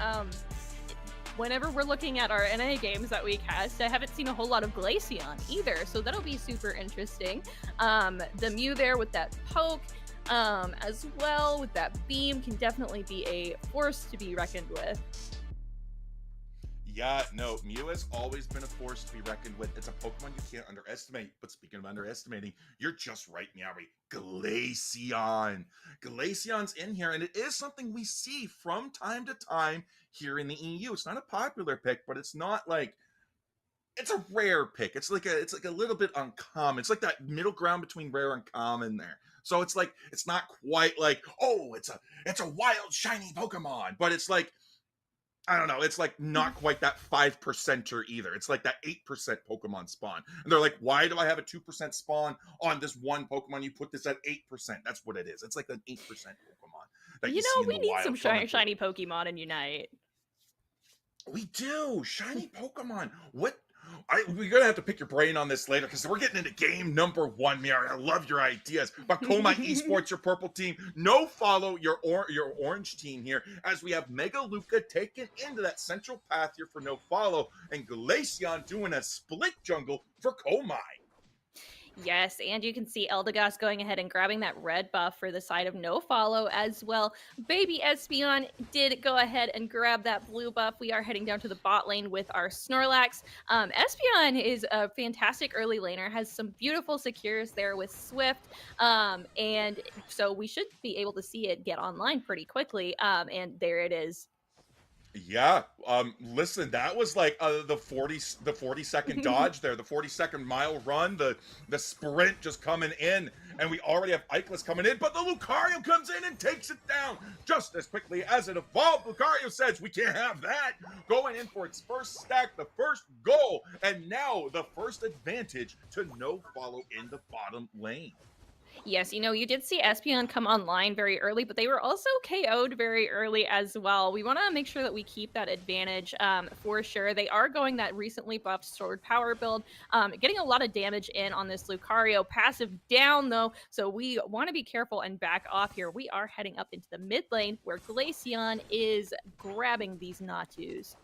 whenever we're looking at our NA games that we cast, I haven't seen a whole lot of Glaceon either, so that'll be super interesting. The Mew there with that poke, as well with that beam, can definitely be a force to be reckoned with. Yeah, no, Mew has always been a force to be reckoned with. It's a Pokemon you can't underestimate. But speaking of underestimating, you're just right, Meowri. Glaceon. Glaceon's in here, and it is something we see from time to time here in the EU. It's not a popular pick, but it's not like it's a rare pick. It's like a little bit uncommon. It's like that middle ground between rare and common there. So it's like it's not quite like, oh, it's a wild shiny Pokemon, but it's like I don't know. It's like not quite that 5%er either. It's like that 8% Pokemon spawn. And they're like, why do I have a 2% spawn on this one Pokemon? You put this at 8%. That's what it is. It's like an 8% Pokemon that you see in We the need wild. some shiny Pokemon in Unite. We do. Shiny Pokemon. We're gonna have to pick your brain on this later because we're getting into game number 1, Meowri. I love your ideas. But Komai Esports, your purple team, no follow your orange team here as we have Mega Luca taken into that central path here for no follow, and Glaceon doing a split jungle for Komai. Yes, and you can see Eldegoss going ahead and grabbing that red buff for the side of no follow as well. Baby Espeon did go ahead and grab that blue buff. We are heading down to the bot lane with our Snorlax. Espeon is a fantastic early laner, has some beautiful secures there with Swift, and so we should be able to see it get online pretty quickly, and there it is. Yeah. Listen, that was like the 40-second dodge there, the 40-second mile run, the sprint just coming in, and we already have Ikelis coming in, but the Lucario comes in and takes it down just as quickly as it evolved. Lucario says, we can't have that. Going in for its first stack, the first goal, and now the first advantage to no follow in the bottom lane. Yes, you did see Espeon come online very early, but they were also KO'd very early as well. We want to make sure that we keep that advantage for sure. They are going that recently buffed sword power build, getting a lot of damage in on this Lucario. Passive down, though, so we want to be careful and back off here. We are heading up into the mid lane where Glaceon is grabbing these Natus.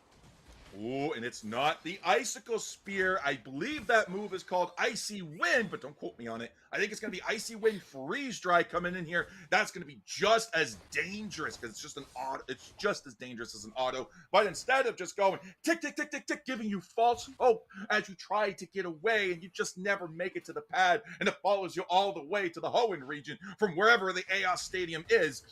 Ooh, and it's not the Icicle Spear. I believe that move is called Icy Wind, but don't quote me on it. I think it's going to be Icy Wind Freeze Dry coming in here. That's going to be just as dangerous because it's just an auto. It's just as dangerous as an auto. But instead of just going tick, tick, tick, tick, tick, giving you false hope as you try to get away and you just never make it to the pad and it follows you all the way to the Hoenn region from wherever the Aos Stadium is.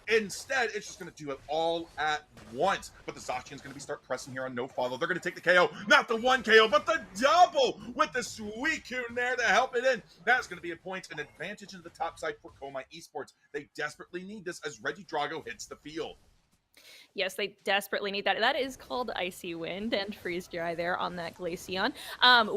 Instead, it's just going to do it all at once. But the Zacian's going to start pressing here on no follow. They're going to take the KO. Not the one KO, but the double with the Suicune there to help it in. That's going to be a point, an advantage into the top side for Komai Esports. They desperately need this as Regidrago hits the field. Yes, they desperately need that. That is called Icy Wind and Freeze Dry there on that Glaceon.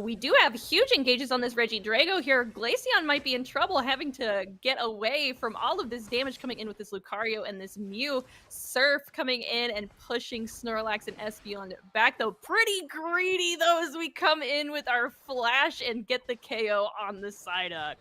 We do have huge engages on this Regidrago here. Glaceon might be in trouble having to get away from all of this damage coming in with this Lucario and this Mew. Surf coming in and pushing Snorlax and Espeon back, though. Pretty greedy, though, as we come in with our Flash and get the KO on the Psyduck.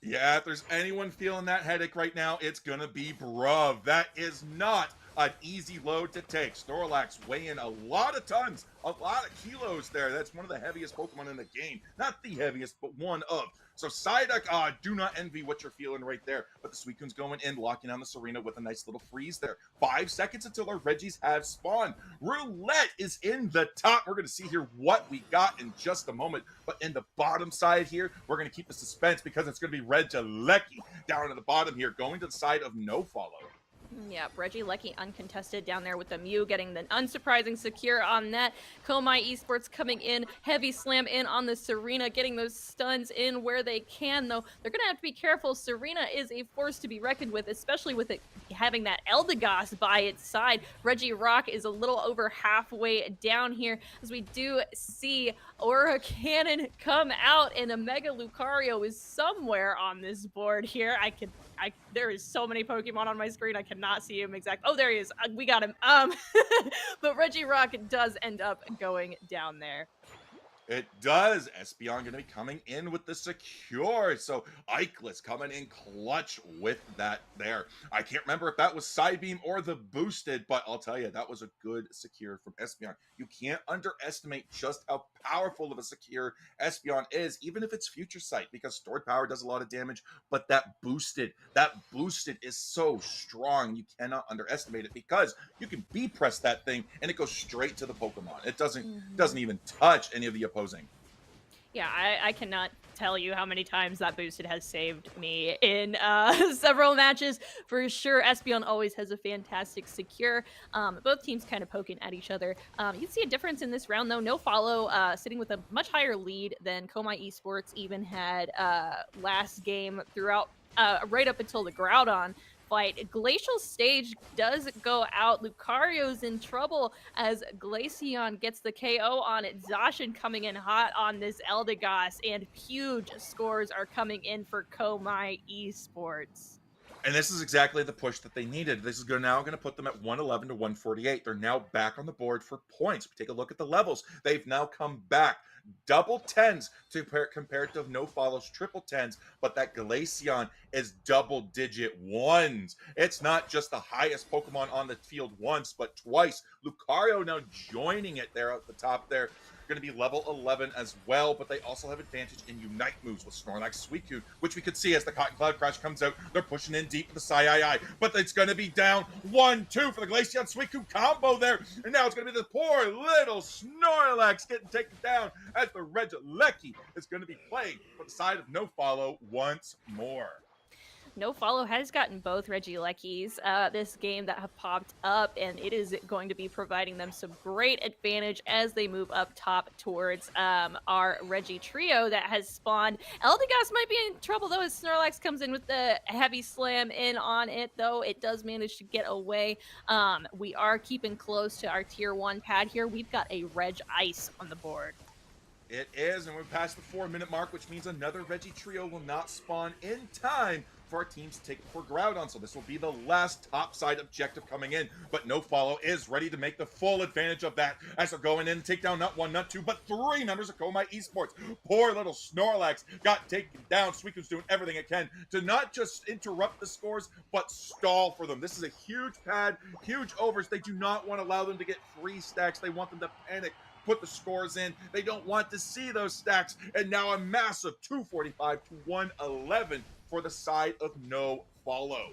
Yeah, if there's anyone feeling that headache right now, it's gonna be Bruv. That is not an easy load to take. Snorlax weighing a lot of tons, a lot of kilos there. That's one of the heaviest Pokemon in the game. Not the heaviest, but one of. So Psyduck, do not envy what you're feeling right there. But the Suicune's going in, locking down the Serena with a nice little freeze there. 5 seconds until our Regis have spawned. Roulette is in the top. We're going to see here what we got in just a moment. But in the bottom side here, we're going to keep the suspense because it's going to be Regilecki down at the bottom here, going to the side of no follow. Yeah, Regilecki uncontested down there with the Mew getting the unsurprising secure on that. Komai Esports coming in, heavy slam in on the Serena, getting those stuns in where they can, though. They're going to have to be careful. Serena is a force to be reckoned with, especially with it having that Eldegoss by its side. Regirock is a little over halfway down here as we do see Aura Cannon come out, and a Mega Lucario is somewhere on this board here. There is so many Pokemon on my screen, I cannot see him exact. Oh, there he is. We got him. But Regirock does end up going down there. It does. Espeon going to be coming in with the secure. So Ikelis coming in clutch with that there. I can't remember if that was Psybeam or the boosted, but I'll tell you, that was a good secure from Espeon. You can't underestimate just how powerful of a secure Espeon is, even if it's future sight, because stored power does a lot of damage, but that boosted is so strong. You cannot underestimate it because you can B-press that thing and it goes straight to the Pokemon. It doesn't even touch any of the opposing. Yeah, I cannot tell you how many times that boosted has saved me in several matches. For sure, Espeon always has a fantastic secure. Both teams kind of poking at each other. You can see a difference in this round, though. No follow, sitting with a much higher lead than Komai Esports even had last game throughout, right up until the Groudon fight. Glacial Stage does go out. Lucario's in trouble as Glaceon gets the KO on it. Zacian coming in hot on this Eldegoss, and huge scores are coming in for Komai Esports. And this is exactly the push that they needed. This is now going to put them at 111 to 148. They're now back on the board for points. We take a look at the levels. They've now come back. Double tens compared to No Follow's triple tens, but that Glaceon is double digit ones. It's not just the highest Pokemon on the field once, but twice. Lucario now joining it there at the top there. Going to be level 11 as well, but they also have advantage in Unite moves with Snorlax, Suicune, which we could see as the Cotton Cloud Crash comes out. They're pushing in deep with the Psy-Eye, but it's going to be down 1-2 for the Glaceon Suicune combo there, and now it's going to be the poor little Snorlax getting taken down as the Regieleki is going to be playing for the side of No Follow once more. No Follow has gotten both Regielekis this game that have popped up, and it is going to be providing them some great advantage as they move up top towards our Regi trio that has spawned. Eldegoss might be in trouble, though, as Snorlax comes in with the heavy slam in on it, though. It does manage to get away. We are keeping close to our tier 1 pad here. We've got a Reg Ice on the board. It is, and we're past the 4-minute mark, which means another Regi trio will not spawn in time for our teams to take it for Groudon. So this will be the last topside objective coming in, but No Follow is ready to make the full advantage of that as they're going in and take down not 1, not 2, but 3 members of Komai Esports. Poor little Snorlax got taken down. Suicune's doing everything it can to not just interrupt the scores, but stall for them. This is a huge pad, huge overs. They do not want to allow them to get 3 stacks. They want them to panic, put the scores in. They don't want to see those stacks. And now a massive 245 to 111 for the side of No Follow.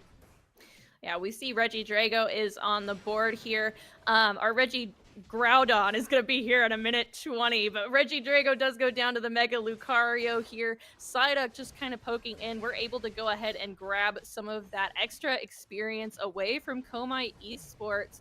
Yeah, we see Regidrago is on the board here. Our Groudon is going to be here in a minute 20, but Regidrago does go down to the Mega Lucario here. Psyduck just kind of poking in. We're able to go ahead and grab some of that extra experience away from Komai Esports.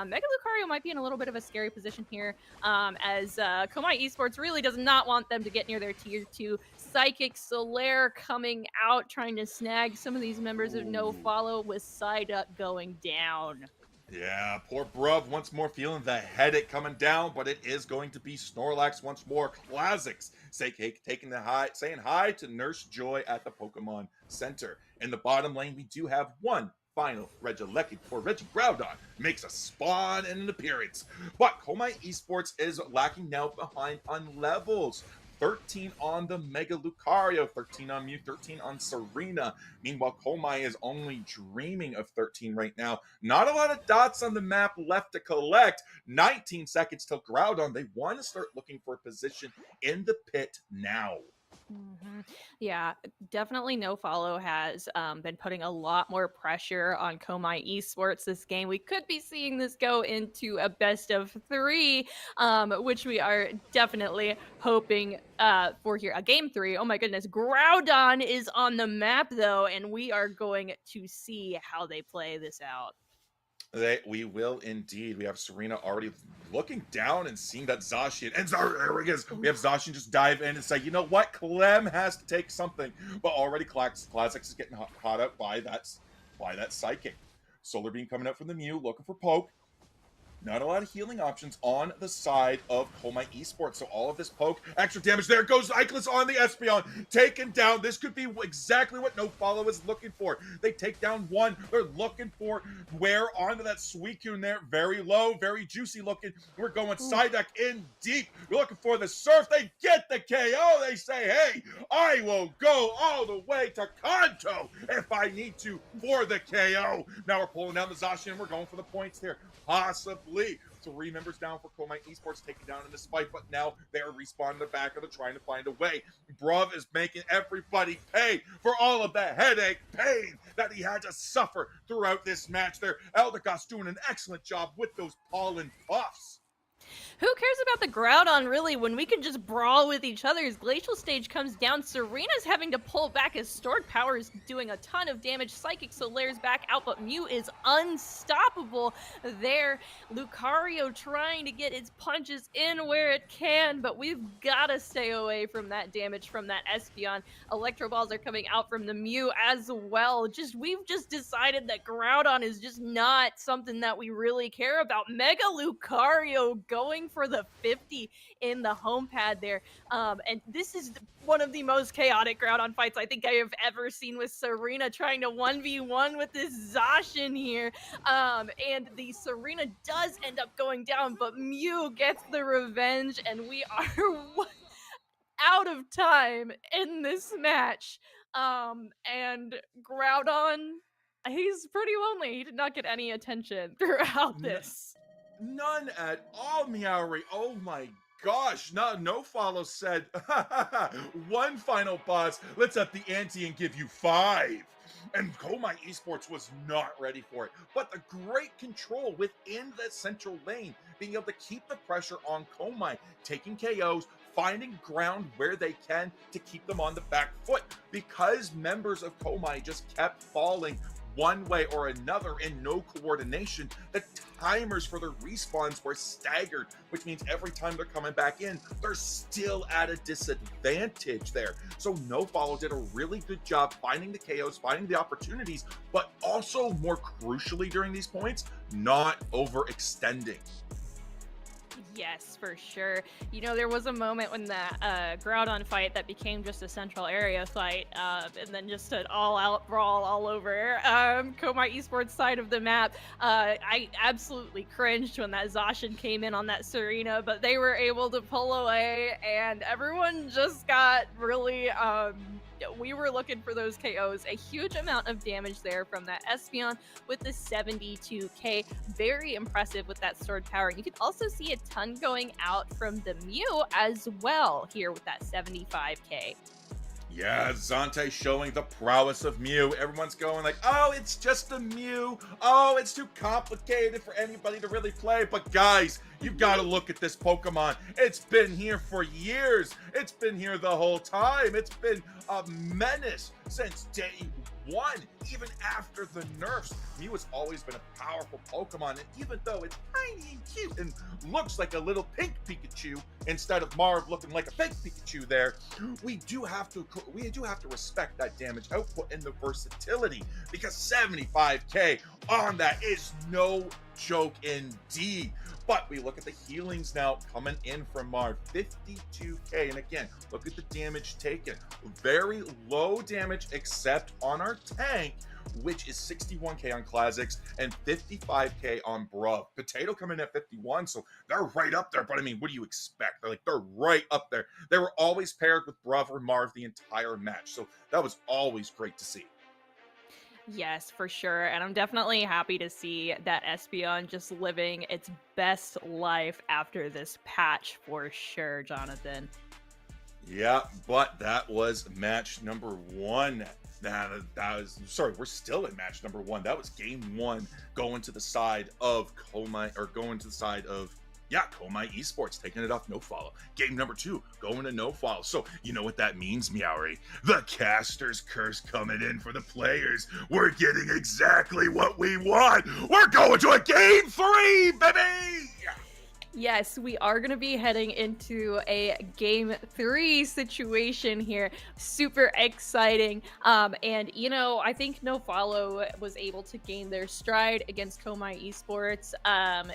Mega Lucario might be in a little bit of a scary position here, as Komai Esports really does not want them to get near their tier 2. Psychic Solaire coming out, trying to snag some of these members of No Follow with Psyduck going down. Yeah, poor Bruv once more feeling the headache coming down, but it is going to be Snorlax once more. Classics taking the high, saying hi to Nurse Joy at the Pokemon Center. In the bottom lane, we do have one final Regieleki before Groudon makes a spawn and an appearance. But Komai Esports is lacking now behind on levels. 13 on the Mega Lucario, 13 on Mew, 13 on Serena. Meanwhile, Komai is only dreaming of 13 right now. Not a lot of dots on the map left to collect. 19 seconds till Groudon. They want to start looking for a position in the pit now. Yeah, definitely No Follow has been putting a lot more pressure on Komai Esports this game. We could be seeing this go into a best of 3, which we are definitely hoping for here. A game 3. Oh my goodness. Groudon is on the map though, and we are going to see how they play this out. We will indeed. We have Serena already looking down and seeing that Zacian, and there it is. We have Zacian just dive in and say, you know what, Clem has to take something. But already Classics is getting caught up by that Psychic. Solar Beam coming out from the Mew, looking for Poke. Not a lot of healing options on the side of Komai Esports. So all of this poke, extra damage. There goes Ikelis on the Espeon. Taken down. This could be exactly what No Follow is looking for. They take down one. They're looking for where onto that Suicune there. Very low, very juicy looking. We're going side deck in deep. We're looking for the Surf. They get the KO. They say, hey, I will go all the way to Kanto if I need to for the KO. Now we're pulling down the Zacian and we're going for the points here. Possibly. 3 members down for Komai Esports taken down in this fight, but now they're respawning the back of the trying to find a way. Bruv is making everybody pay for all of the headache, pain that he had to suffer throughout this match there. Eldegoss doing an excellent job with those pollen puffs. Who cares about the Groudon, really, when we can just brawl with each other? As Glacial Stage comes down, Serena's having to pull back as Stored Power is doing a ton of damage. Psychic Solaire's back out, but Mew is unstoppable there. Lucario trying to get its punches in where it can, but we've got to stay away from that damage from that Espeon. Electro Balls are coming out from the Mew as well. We've just decided that Groudon is just not something that we really care about. Mega Lucario going for the 50 in the home pad there. And this is one of the most chaotic Groudon fights I think I have ever seen, with Serena trying to 1v1 with this Zacian here. And the Serena does end up going down, but Mew gets the revenge, and we are out of time in this match. And Groudon, he's pretty lonely. He did not get any attention throughout this. None at all, Meowri. Oh my gosh. No Follow said, one final boss. Let's up the ante and give you 5. And Komai Esports was not ready for it. But the great control within the central lane, being able to keep the pressure on Komai, taking KOs, finding ground where they can to keep them on the back foot. Because members of Komai just kept falling one way or another in no coordination, the timers for their respawns were staggered, which means every time they're coming back in, they're still at a disadvantage there. So No Follow did a really good job finding the KOs, finding the opportunities, but also more crucially during these points, not overextending. Yes, for sure. You know, there was a moment when that Groudon fight that became just a central area fight, and then just an all-out brawl all over Komai Esports side of the map. I absolutely cringed when that Zacian came in on that Serena, but they were able to pull away, and everyone just got really... we were looking for those KOs. A huge amount of damage there from that Espeon with the 72k. Very impressive with that Stored Power. You can also see a ton going out from the Mew as well here with that 75k. Yeah, Zante showing the prowess of Mew. Everyone's going like, oh, it's just a Mew. Oh, it's too complicated for anybody to really play. But guys, you've got to look at this Pokemon. It's been here for years. It's been here the whole time. It's been a menace since day one. Even after the nerfs, Mew has always been a powerful Pokemon. And even though it's tiny and cute and looks like a little pink Pikachu instead of Marv looking like a fake Pikachu there, we do have to respect that damage output and the versatility, because 75k on that is no joke indeed. But we look at the healings now coming in from Marv, 52k. And again, look at the damage taken. Very low damage except on our tank, which is 61k on Classics and 55k on Bruv. Potato coming in at 51, so they're right up there. But I mean, what do you expect? They're right up there. They were always paired with Bruv or Marv the entire match, so that was always great to see. Yes, for sure. And I'm definitely happy to see that Espeon just living its best life after this patch for sure, Jonathan. Yeah, but that was match number 1. That was, sorry, we're still in match number 1. That was game 1 going to the side of Komai, or going to the side of, yeah, Komai Esports, taking it off No Follow. Game number 2, going to No Follow. So, you know what that means, Meowri? The caster's curse coming in for the players. We're getting exactly what we want. We're going to a game 3, baby! Yes, we are going to be heading into a game 3 situation here. Super exciting. And you know, I think No Follow was able to gain their stride against Komai Esports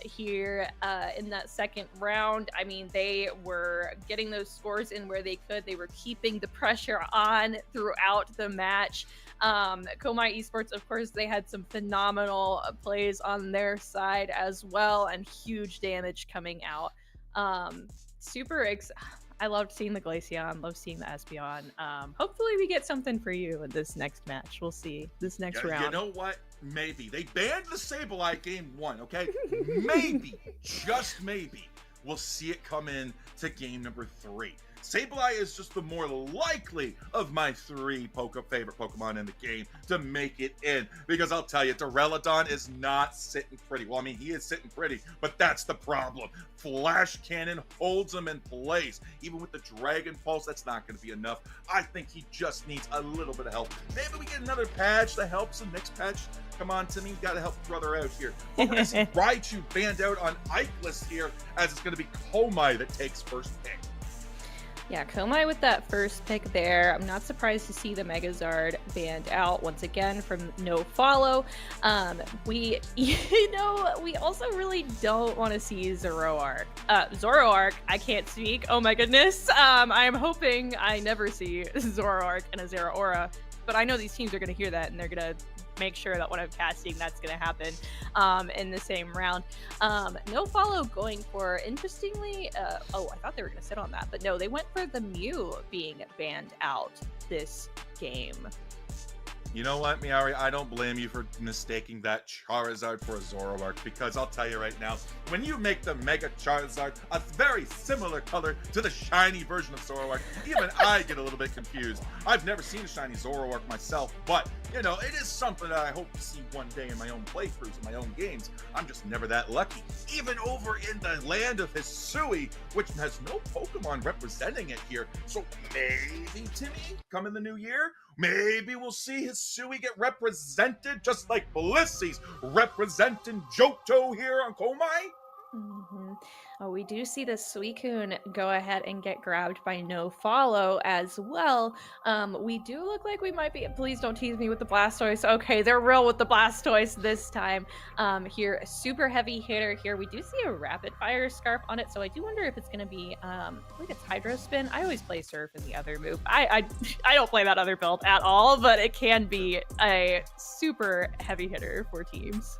here in that second round. I mean, they were getting those scores in where they could. They were keeping the pressure on throughout the match. Komai Esports, of course, they had some phenomenal plays on their side as well, and huge damage coming out. I loved seeing the Glaceon, loved seeing the Espeon. Hopefully we get something for you in this next match. We'll see this next round. You know what? Maybe. They banned the Sableye game 1, okay? Maybe, just maybe, we'll see it come in to game number 3. Sableye is just the more likely of my 3 favorite Pokemon in the game to make it in. Because I'll tell you, Duraludon is not sitting pretty. Well, I mean, he is sitting pretty, but that's the problem. Flash Cannon holds him in place. Even with the Dragon Pulse, that's not going to be enough. I think he just needs a little bit of help. Maybe we get another patch that helps him. Next patch, come on, Timmy, you got to help brother out here. But we're going to see Raichu banned out on Ikelis here, as it's going to be Komai that takes first pick. Yeah, Komai with that first pick there. I'm not surprised to see the Megazard banned out once again from No Follow. We also really don't want to see Zoroark. Zoroark, I can't speak. Oh my goodness. I'm hoping I never see Zoroark and a Zeraora, but I know these teams are going to hear that and they're going to make sure that when I'm casting, that's going to happen in the same round. No Follow going for, interestingly, I thought they were going to sit on that, but no, they went for the Mew being banned out this game. You know what, Meowri? I don't blame you for mistaking that Charizard for a Zoroark, because I'll tell you right now, when you make the Mega Charizard a very similar color to the shiny version of Zoroark, even I get a little bit confused. I've never seen a shiny Zoroark myself, but, you know, it is something that I hope to see one day in my own playthroughs, in my own games. I'm just never that lucky. Even over in the land of Hisui, which has no Pokemon representing it here, so maybe, Timmy, come in the new year, maybe we'll see Hisui get represented just like Blissey's representing Johto here on Komai. Mm-hmm. Oh, we do see the Suicune go ahead and get grabbed by No Follow as well. We do look like we might be. Please don't tease me with the Blastoise. Okay, they're real with the Blastoise this time. Here, a super heavy hitter here. We do see a rapid fire scarf on it, so I do wonder if it's going to be. I think it's Hydro Spin. I always play Surf in the other move. I don't play that other build at all, but it can be a super heavy hitter for teams.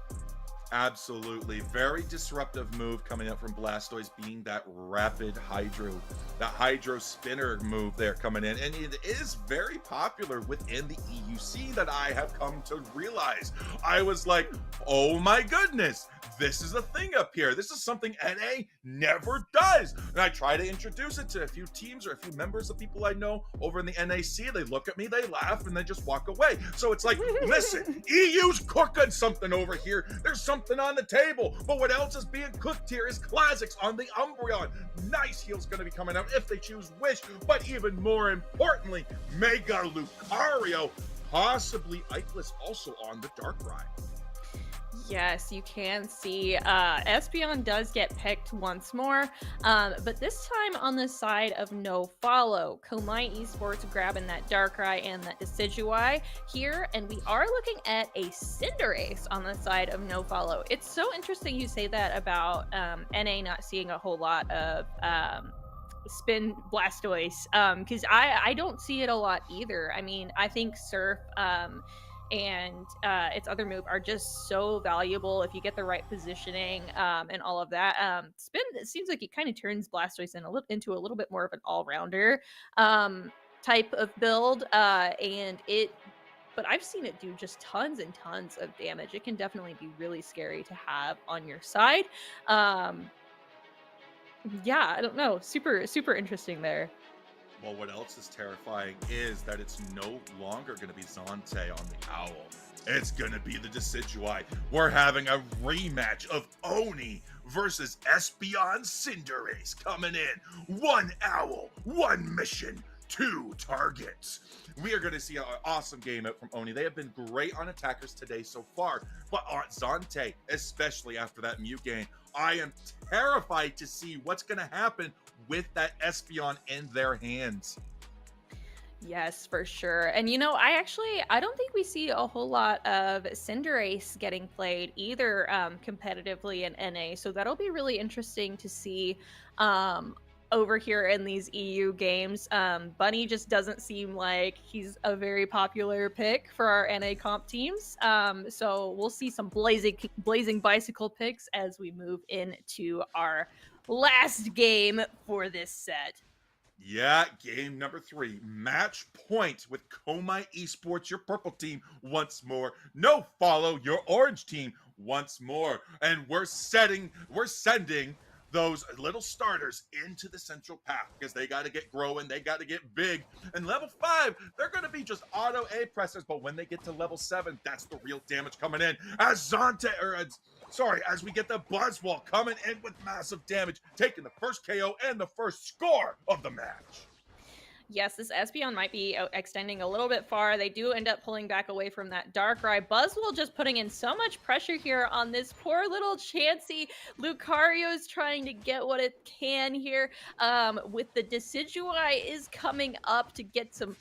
Absolutely. Very disruptive move coming up from Blastoise, being that rapid Hydro, that Hydro Spinner move there coming in. And it is very popular within the EUC, that I have come to realize. I was like, oh my goodness, this is a thing up here. This is something NA never does. And I try to introduce it to a few teams or a few members of people I know over in the NAC. They look at me, they laugh, and they just walk away. So it's like, listen, EU's cooking something over here. There's something on the table, but what else is being cooked here is classics on the Umbreon. Nice heal's going to be coming out if they choose Wish, but even more importantly, Mega Lucario, possibly Ikelis also on the Darkrai. Yes, you can see Espeon does get picked once more, but this time on the side of No Follow. Komai Esports grabbing that Darkrai and that Decidueye here, and we are looking at a Cinderace on the side of No Follow. It's so interesting you say that about NA not seeing a whole lot of Spin Blastoise, because I don't see it a lot either. I mean, I think Surf and its other move are just so valuable if you get the right positioning and all of that. Spin, it seems like it kind of turns Blastoise into a little bit more of an all-rounder type of build, but I've seen it do just tons and tons of damage. It can definitely be really scary to have on your side. Yeah, I don't know. Super, super interesting there. Well, what else is terrifying is that it's no longer going to be Zante on the Owl. It's going to be the Decidueye. We're having a rematch of Oni versus Espeon Cinderace coming in. 1 Owl, 1 mission, 2 targets. We are going to see an awesome game out from Oni. They have been great on attackers today so far, but on Zante, especially after that Mew gain, I am terrified to see what's going to happen with that Espeon in their hands. Yes, for sure. And I don't think we see a whole lot of Cinderace getting played either competitively in NA. So that'll be really interesting to see um, over here in these EU games. Bunny just doesn't seem like he's a very popular pick for our NA comp teams. So we'll see some blazing bicycle picks as we move into our last game for this set. Yeah, game number 3. Match point with Komai Esports, your purple team, once more. No follow, your orange team, once more. And we're sending those little starters into the central path because they got to get growing, they got to get big. And level 5, they're going to be just auto A pressers, but when they get to level 7, that's the real damage coming in. As we get the Buzzwole coming in with massive damage, taking the first KO and the first score of the match. Yes, this Espeon might be extending a little bit far. They do end up pulling back away from that Darkrai. Buzzwole just putting in so much pressure here on this poor little Chansey. Lucario's trying to get what it can here. With the Decidueye is coming up to get some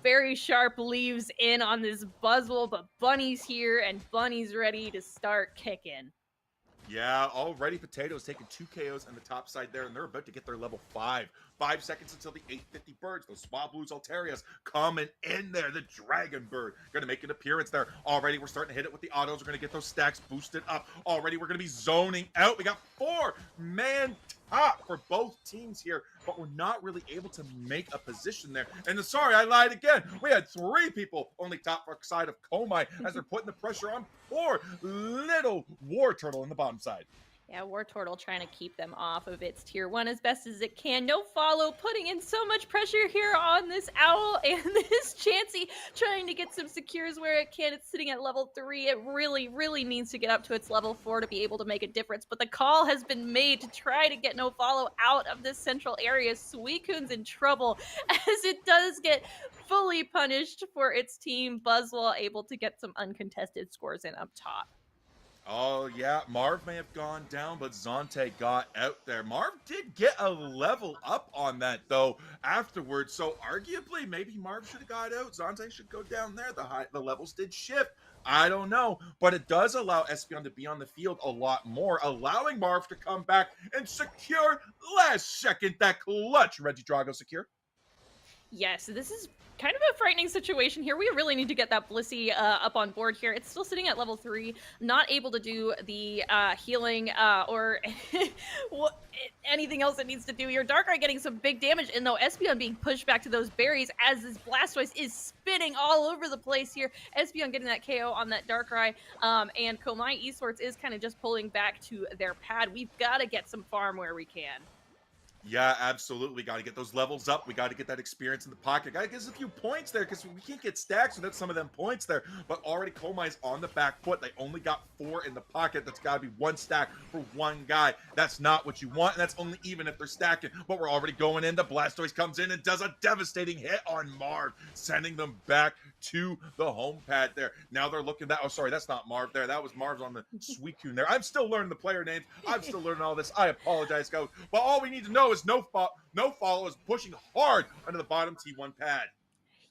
very sharp leaves in on this Buzzwole, but Bunny's here and Bunny's ready to start kicking. Yeah, already Potatoes taking 2 KOs on the top side there, and they're about to get their level 5. 5 seconds until the 850 birds. Those Swablues Altarias coming in there. The Dragon Bird going to make an appearance there. Already we're starting to hit it with the autos. We're going to get those stacks boosted up. Already we're going to be zoning out. We got 4-man top for both teams here, but we're not really able to make a position there. And sorry, I lied again. We had 3 people only top side of Komai as they're putting the pressure on poor little War Turtle in the bottom side. Yeah, War Turtle trying to keep them off of its tier 1 as best as it can. No follow, putting in so much pressure here on this Owl and this Chansey, trying to get some secures where it can. It's sitting at level 3. It really, really needs to get up to its level 4 to be able to make a difference. But the call has been made to try to get No Follow out of this central area. Suicune's in trouble as it does get fully punished for its team. Buzzwole able to get some uncontested scores in up top. Oh, yeah, Marv may have gone down, but Zonte got out there. Marv did get a level up on that, though, afterwards. So, arguably, maybe Marv should have got out. Zonte should go down there. The levels did shift. I don't know. But it does allow Espeon to be on the field a lot more, allowing Marv to come back and secure last second that clutch Regidrago secure. Yes, this is kind of a frightening situation here. We really need to get that Blissey up on board here. It's still sitting at level 3, not able to do the healing or anything else it needs to do here. Darkrai getting some big damage, and though Espeon being pushed back to those berries as this Blastoise is spinning all over the place here. Espeon getting that KO on that Darkrai, and Komai Esports is kind of just pulling back to their pad. We've got to get some farm where we can. Yeah, absolutely. We got to get those levels up. We got to get that experience in the pocket. Got to get us a few points there because we can't get stacks without some of them points there. But already Komai's on the back foot. They only got 4 in the pocket. That's got to be 1 stack for 1 guy. That's not what you want, and that's only even if they're stacking. But we're already going in. The Blastoise comes in and does a devastating hit on Marv, sending them back to the home pad there. Now they're looking that. Oh, sorry, that's not Marv there. That was Marv's on the Suicune there. I'm still learning the player names. I'm still learning all this. I apologize, guys. But all we need to know is No Follow is pushing hard under the bottom T1 pad.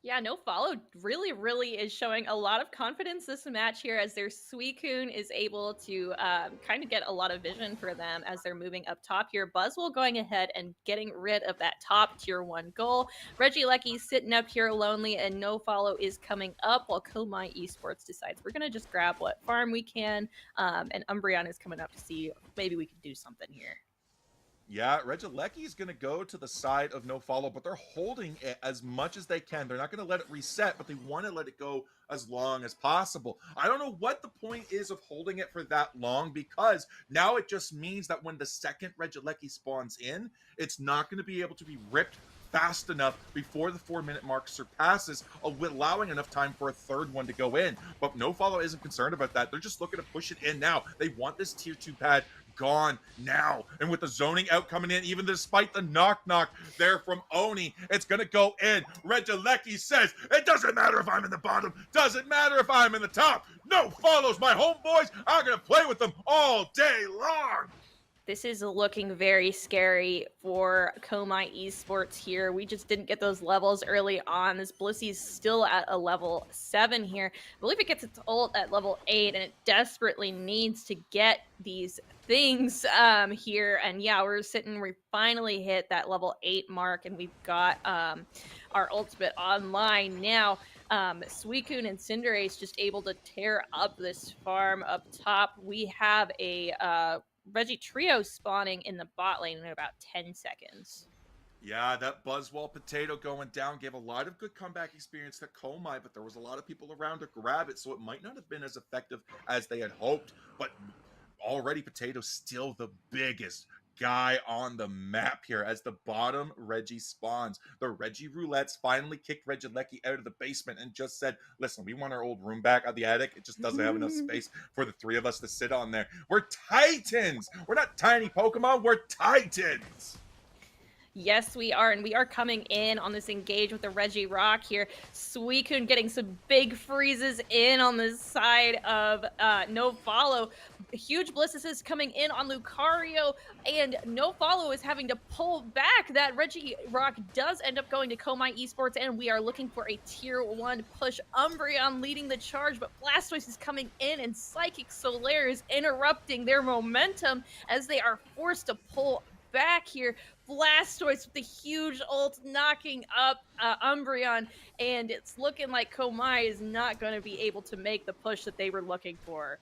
Yeah, No Follow really, really is showing a lot of confidence this match here as their Suicune is able to kind of get a lot of vision for them as they're moving up top here. Buzzwole going ahead and getting rid of that top tier 1 goal. Regieleki sitting up here lonely, and No Follow is coming up while Komai Esports decides we're going to just grab what farm we can, and Umbreon is coming up to see maybe we could do something here. Yeah, Regieleki is going to go to the side of No Follow, but they're holding it as much as they can. They're not going to let it reset, but they want to let it go as long as possible. I don't know what the point is of holding it for that long, because now it just means that when the second Regieleki spawns in, it's not going to be able to be ripped fast enough before the 4-minute mark surpasses, allowing enough time for a third one to go in. But No Follow isn't concerned about that. They're just looking to push it in now. They want this tier 2 pad gone now. And with the zoning out coming in, even despite the knock there from Oni, it's gonna go in. Regieleki says, it doesn't matter if I'm in the bottom, doesn't matter if I'm in the top. No Follows, my homeboys. I'm gonna play with them all day long. This is looking very scary for Komai Esports here. We just didn't get those levels early on. This Blissy's still at a level 7 here. I believe it gets its ult at level 8, and it desperately needs to get these things here. And yeah, we finally hit that level 8 mark, and we've got our ultimate online now. Suicune and Cinderace just able to tear up this farm up top. We have a Reggie Trio spawning in the bot lane in about 10 seconds. Yeah, that Buzzwall potato going down gave a lot of good comeback experience to Komai, but there was a lot of people around to grab it, so it might not have been as effective as they had hoped. But already Potato's still the biggest guy on the map here as the bottom Reggie spawns. The Reggie Roulettes finally kicked Regieleki out of the basement and just said, listen, we want our old room back at the attic. It just doesn't have enough space for the three of us to sit on there. We're Titans! We're not tiny Pokemon, we're Titans! Yes, we are, and we are coming in on this engage with the Reggie Rock here. Suicune getting some big freezes in on the side of No Follow. Huge Blisses coming in on Lucario, and No Follow is having to pull back. That Reggie Rock does end up going to Komai Esports, and we are looking for a tier 1 push. Umbreon leading the charge, but Blastoise is coming in, and Psychic Solaire is interrupting their momentum as they are forced to pull back here. Blastoise with the huge ult knocking up Umbreon, and it's looking like Komai is not going to be able to make the push that they were looking for.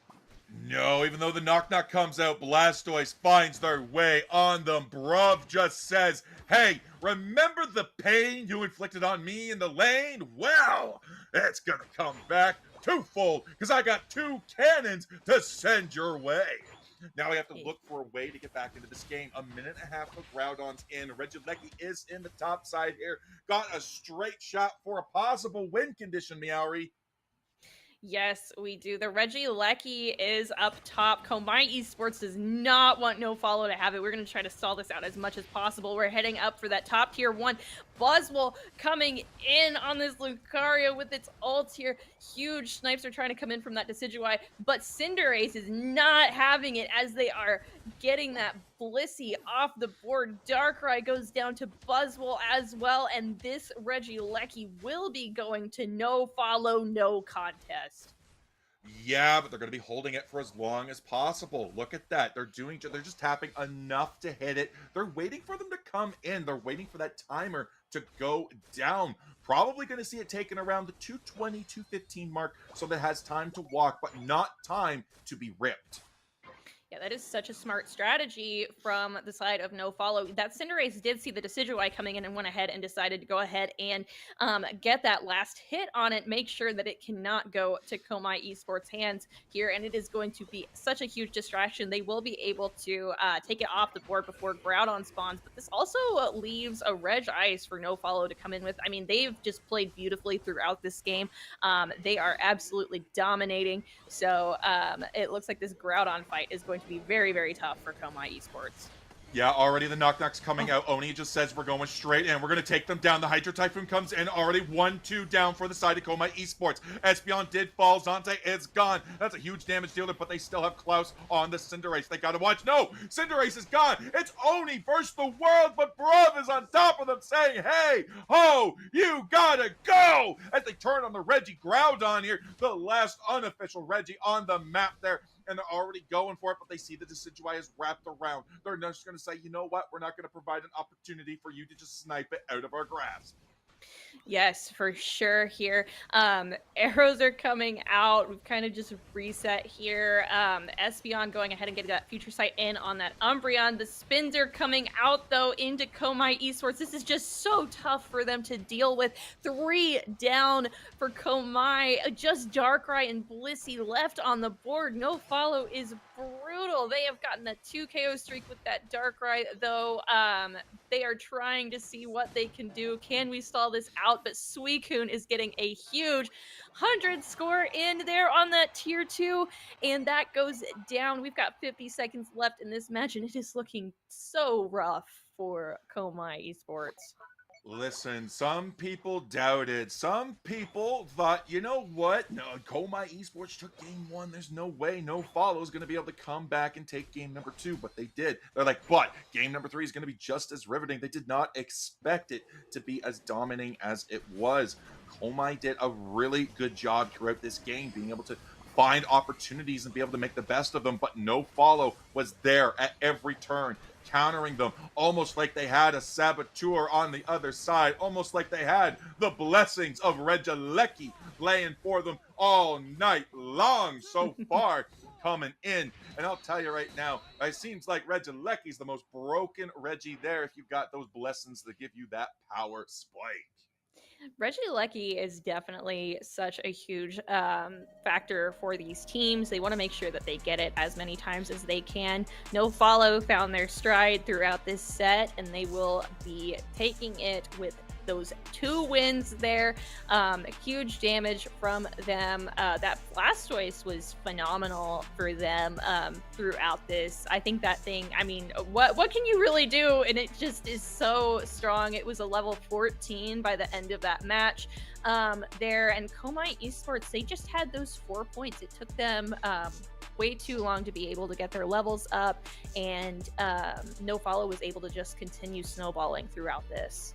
No, even though the knock-knock comes out, Blastoise finds their way on them. Bruv just says, hey, remember the pain you inflicted on me in the lane? Well, it's gonna come back twofold, because I got 2 cannons to send your way. Now we have to look for a way to get back into this game. A minute and a half of Groudon's in. Regieleki is in the top side here. Got a straight shot for a possible win condition, Meowri. Yes, we do. The Regieleki is up top. Komai Esports does not want No Follow to have it. We're going to try to stall this out as much as possible. We're heading up for that top tier 1. Buzzwole coming in on this Lucario with its ult here. Huge snipes are trying to come in from that Decidueye, but Cinderace is not having it as they are getting that Blissey off the board. Darkrai goes down to Buzzwole as well, and this Regieleki will be going to No Follow, no contest. Yeah, but they're going to be holding it for as long as possible. Look at that. They're just tapping enough to hit it. They're waiting for them to come in. They're waiting for that timer to go down. Probably going to see it taken around the 220, 215 mark, so that it has time to walk, but not time to be ripped. Yeah, that is such a smart strategy from the side of No Follow. That Cinderace did see the Decidueye coming in and went ahead and decided to go ahead and get that last hit on it, make sure that it cannot go to Komai Esports' hands here, and it is going to be such a huge distraction. They will be able to take it off the board before Groudon spawns, but this also leaves a Reg Ice for No Follow to come in with. I mean, they've just played beautifully throughout this game. They are absolutely dominating, so it looks like this Groudon fight is going to be very, very tough for Komai Esports. Yeah, already the knock-knock's coming out. Oni just says we're going straight in. We're going to take them down. The Hydro Typhoon comes in. Already 1-2 down for the side of Komai Esports. Espeon did fall. Zante is gone. That's a huge damage dealer, but they still have Klaus on the Cinderace. They got to watch. No! Cinderace is gone. It's Oni versus the world, but Bruv is on top of them saying, hey, ho, you gotta go! As they turn on the Reggie Groudon here, the last unofficial Reggie on the map there. And they're already going for it, but they see the Decidueye is wrapped around. They're just going to say, you know what? We're not going to provide an opportunity for you to just snipe it out of our grasp. Yes, for sure here. Arrows are coming out. We've kind of just reset here. Espeon going ahead and getting that Future Sight in on that Umbreon. The spins are coming out, though, into Komai Esports. This is just so tough for them to deal with. 3 down for Komai. Just Darkrai and Blissey left on the board. No Follow is brutal. They have gotten a 2 KO streak with that Darkrai, though. They are trying to see what they can do. Can we stall this out? But Suicune is getting a huge 100 score in there on that tier 2, and that goes down. We've got 50 seconds left in this match, and it is looking so rough for Komai Esports. Listen, some people doubted. Some people thought, you know what? No, Komai Esports took game one. There's no way No Follow is going to be able to come back and take game number two, but they did. They're like, but game number three is going to be just as riveting. They did not expect it to be as dominating as it was. Komai did a really good job throughout this game, being able to find opportunities and be able to make the best of them, but No Follow was there at every turn, countering them, almost like they had a saboteur on the other side, almost like they had the blessings of Regieleki laying for them all night long so far coming in. And I'll tell you right now, it seems like Regieleki's the most broken Reggie there if you've got those blessings to give you that power spike. Regieleki is definitely such a huge factor for these teams. They want to make sure that they get it as many times as they can. No Follow found their stride throughout this set, and they will be taking it with those 2 wins there. Huge damage from them. That Blastoise was phenomenal for them throughout this. I think that thing, I mean, what can you really do? And it just is so strong. It was a level 14 by the end of that match there. And Komai Esports, they just had those 4 points. It took them way too long to be able to get their levels up, and No Follow was able to just continue snowballing throughout this.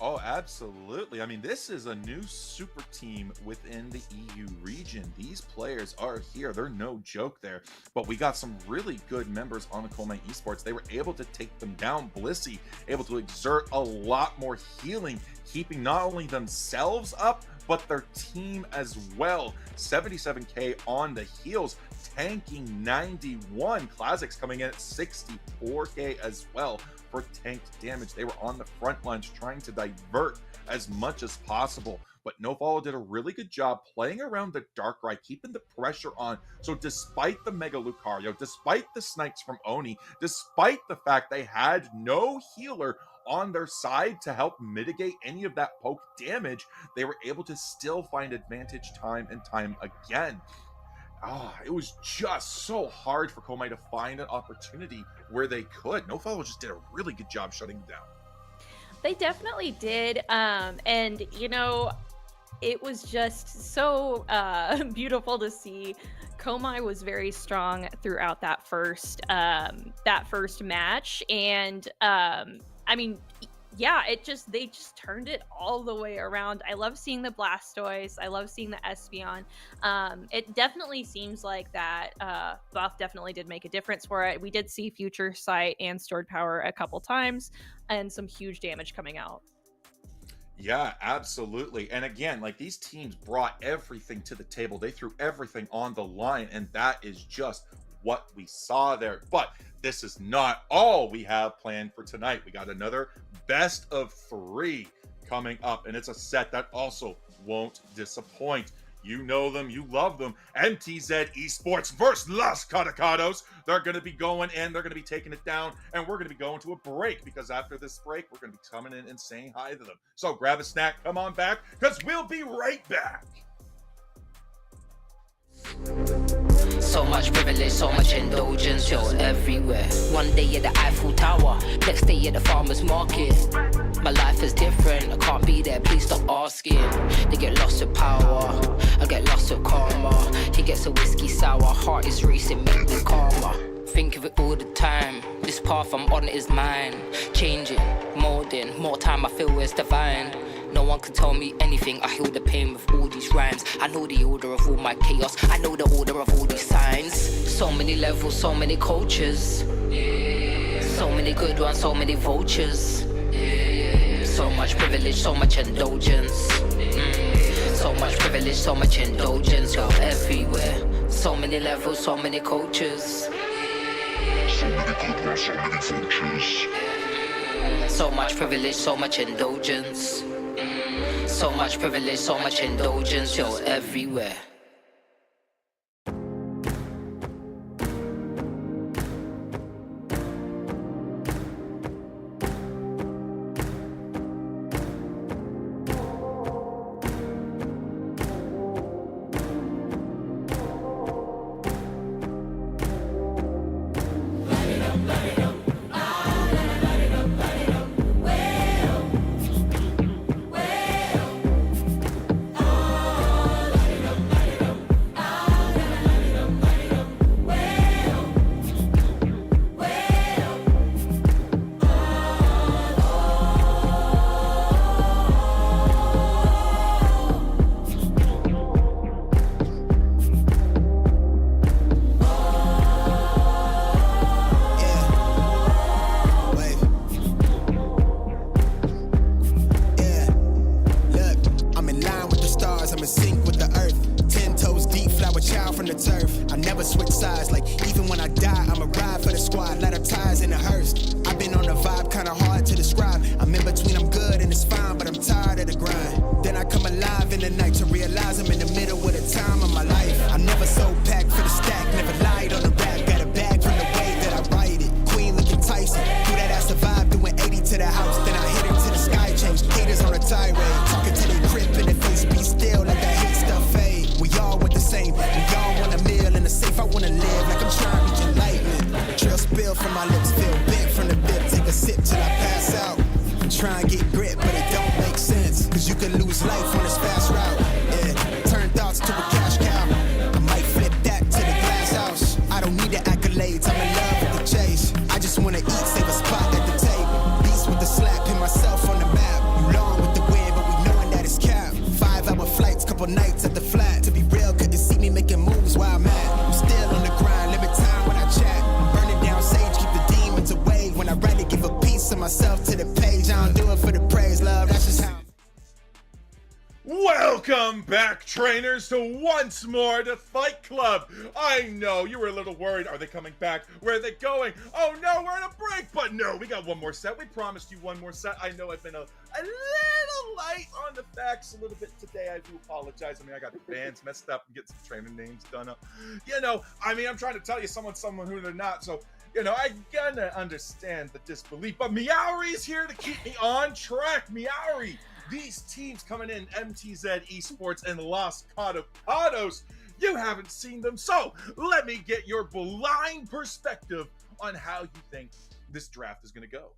Oh, absolutely. I mean, this is a new super team within the EU region. These players are here. They're no joke there. But we got some really good members on the Komai Esports. They were able to take them down. Blissey able to exert a lot more healing, keeping not only themselves up, but their team as well. 77k on the heals, tanking 91. Classics coming in at 64k as well for tanked damage. They were on the front lines trying to divert as much as possible, but No Follow did a really good job playing around the Darkrai, keeping the pressure on. So despite the Mega Lucario, despite the snipes from Oni, despite the fact they had no healer on their side to help mitigate any of that poke damage, they were able to still find advantage time and time again. It was just so hard for Komai to find an opportunity where they could. No Follow just did a really good job shutting down. They definitely did. And, you know, it was just so beautiful to see. Komai was very strong throughout that first match. And, I mean, yeah, they just turned it all the way around. I love seeing the Blastoise. I love seeing the Espeon. It definitely seems like that buff definitely did make a difference for it. We did see Future Sight and Stored Power a couple times and some huge damage coming out. Yeah, absolutely. And again, like, these teams brought everything to the table. They threw everything on the line, and that is just what we saw there. But this is not all we have planned for tonight. We got another best of 3 coming up, and it's a set that also won't disappoint. You know them, you love them. MTZ Esports versus Los Catacados. They're going to be going in, they're going to be taking it down, and we're going to be going to a break, because after this break, we're going to be coming in and saying hi to them. So grab a snack, come on back, because we'll be right back. So much privilege, so much indulgence, yo, everywhere. One day at the Eiffel Tower, next day at the farmer's market. My life is different, I can't be there, please stop asking. They get lost with power, I get lost with karma. He gets a whiskey sour, heart is racing, make me calmer. Think of it all the time, this path I'm on is mine. Changing, molding, more time I feel it's divine. No one can tell me anything, I heal the pain with all these rhymes. I know the order of all my chaos, I know the order of all these signs. So many levels, so many cultures, so many good ones, so many vultures. So much privilege, so much indulgence. So much privilege, so much indulgence, you're everywhere. So many levels, so many cultures. So many good ones, so many vultures. So much privilege, so much indulgence. So much privilege, so much indulgence, you're everywhere. pass out. Try and get grit, but it don't make sense. Cause you can lose life on this fast route. Yeah, turn thoughts to a cash cow. I might flip that to the glass house. I don't need the accolades, I'm in love with the chase. I just wanna eat, save a spot at the table. Beast with the slap, pin myself on the map. You long with the wind, but we knowing that it's capped. 5-hour flights, couple nights at the flat. To be real, couldn't see me making moves while I'm at. I'm still on the grind, limit time when I chat. Burning down sage, keep the demons away. When I write it, give a piece of myself to the page. I don't do it for the praise, love, that's just how. Welcome back, trainers, to once more to Fight Club. I know you were a little worried. Are they coming back? Where are they going? Oh no, we're on a break. But no, we got one more set. We promised you one more set. I know I've been a little light on the facts a little bit today. I do apologize. I mean, I got the bands messed up and get some trainer names done up. You know, I mean, I'm trying to tell you someone who they're not. So, you know, I gotta understand the disbelief. But Meowri is here to keep me on track. Meowri. These teams coming in, MTZ Esports and Los Catacados, you haven't seen them. So let me get your blind perspective on how you think this draft is going to go.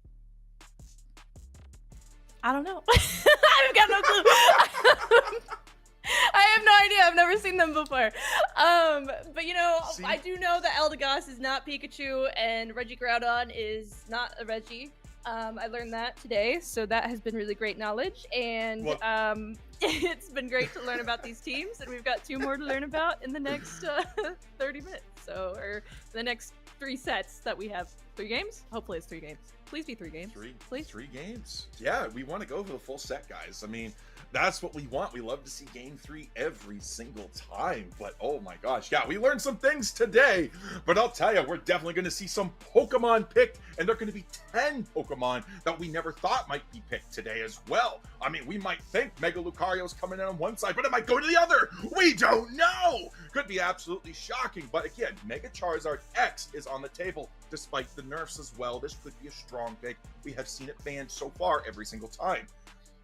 I don't know. I've got no clue. I have no idea. I've never seen them before. But you know, See? I do know that Eldegoss is not Pikachu and Reggie Groudon is not a Reggie. I learned that today, so that has been really great knowledge, and it's been great to learn about these teams, and we've got 2 more to learn about in the next 30 minutes, or the next 3 sets that we have. 3 games? Hopefully it's 3 games. Please be 3 games. Please. 3 games. Yeah, we want to go for the full set, guys. I mean, that's what we want. We love to see game 3 every single time. But oh my gosh, yeah, we learned some things today. But I'll tell you, we're definitely going to see some Pokemon picked, and there are going to be 10 Pokemon that we never thought might be picked today as well. I mean, we might think Mega Lucario's coming in on one side, but it might go to the other. We don't know. Could be absolutely shocking. But again, Mega Charizard X is on the table, despite the nerfs as well. This could be a strong pick. We have seen it banned so far every single time.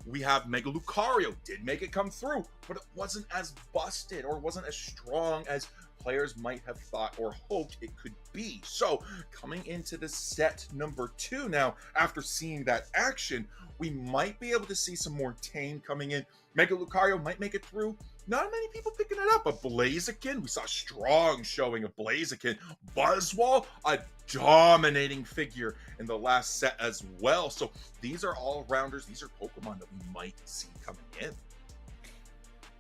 We have Mega Lucario, did make it come through, but it wasn't as busted or wasn't as strong as players might have thought or hoped it could be. So coming into the set number 2 now, after seeing that action, we might be able to see some more tame coming in. Mega Lucario might make it through. Not many people picking it up. A Blaziken, we saw a strong showing of Blaziken. Buzzwole, a dominating figure in the last set as well. So these are all rounders. These are Pokemon that we might see coming in.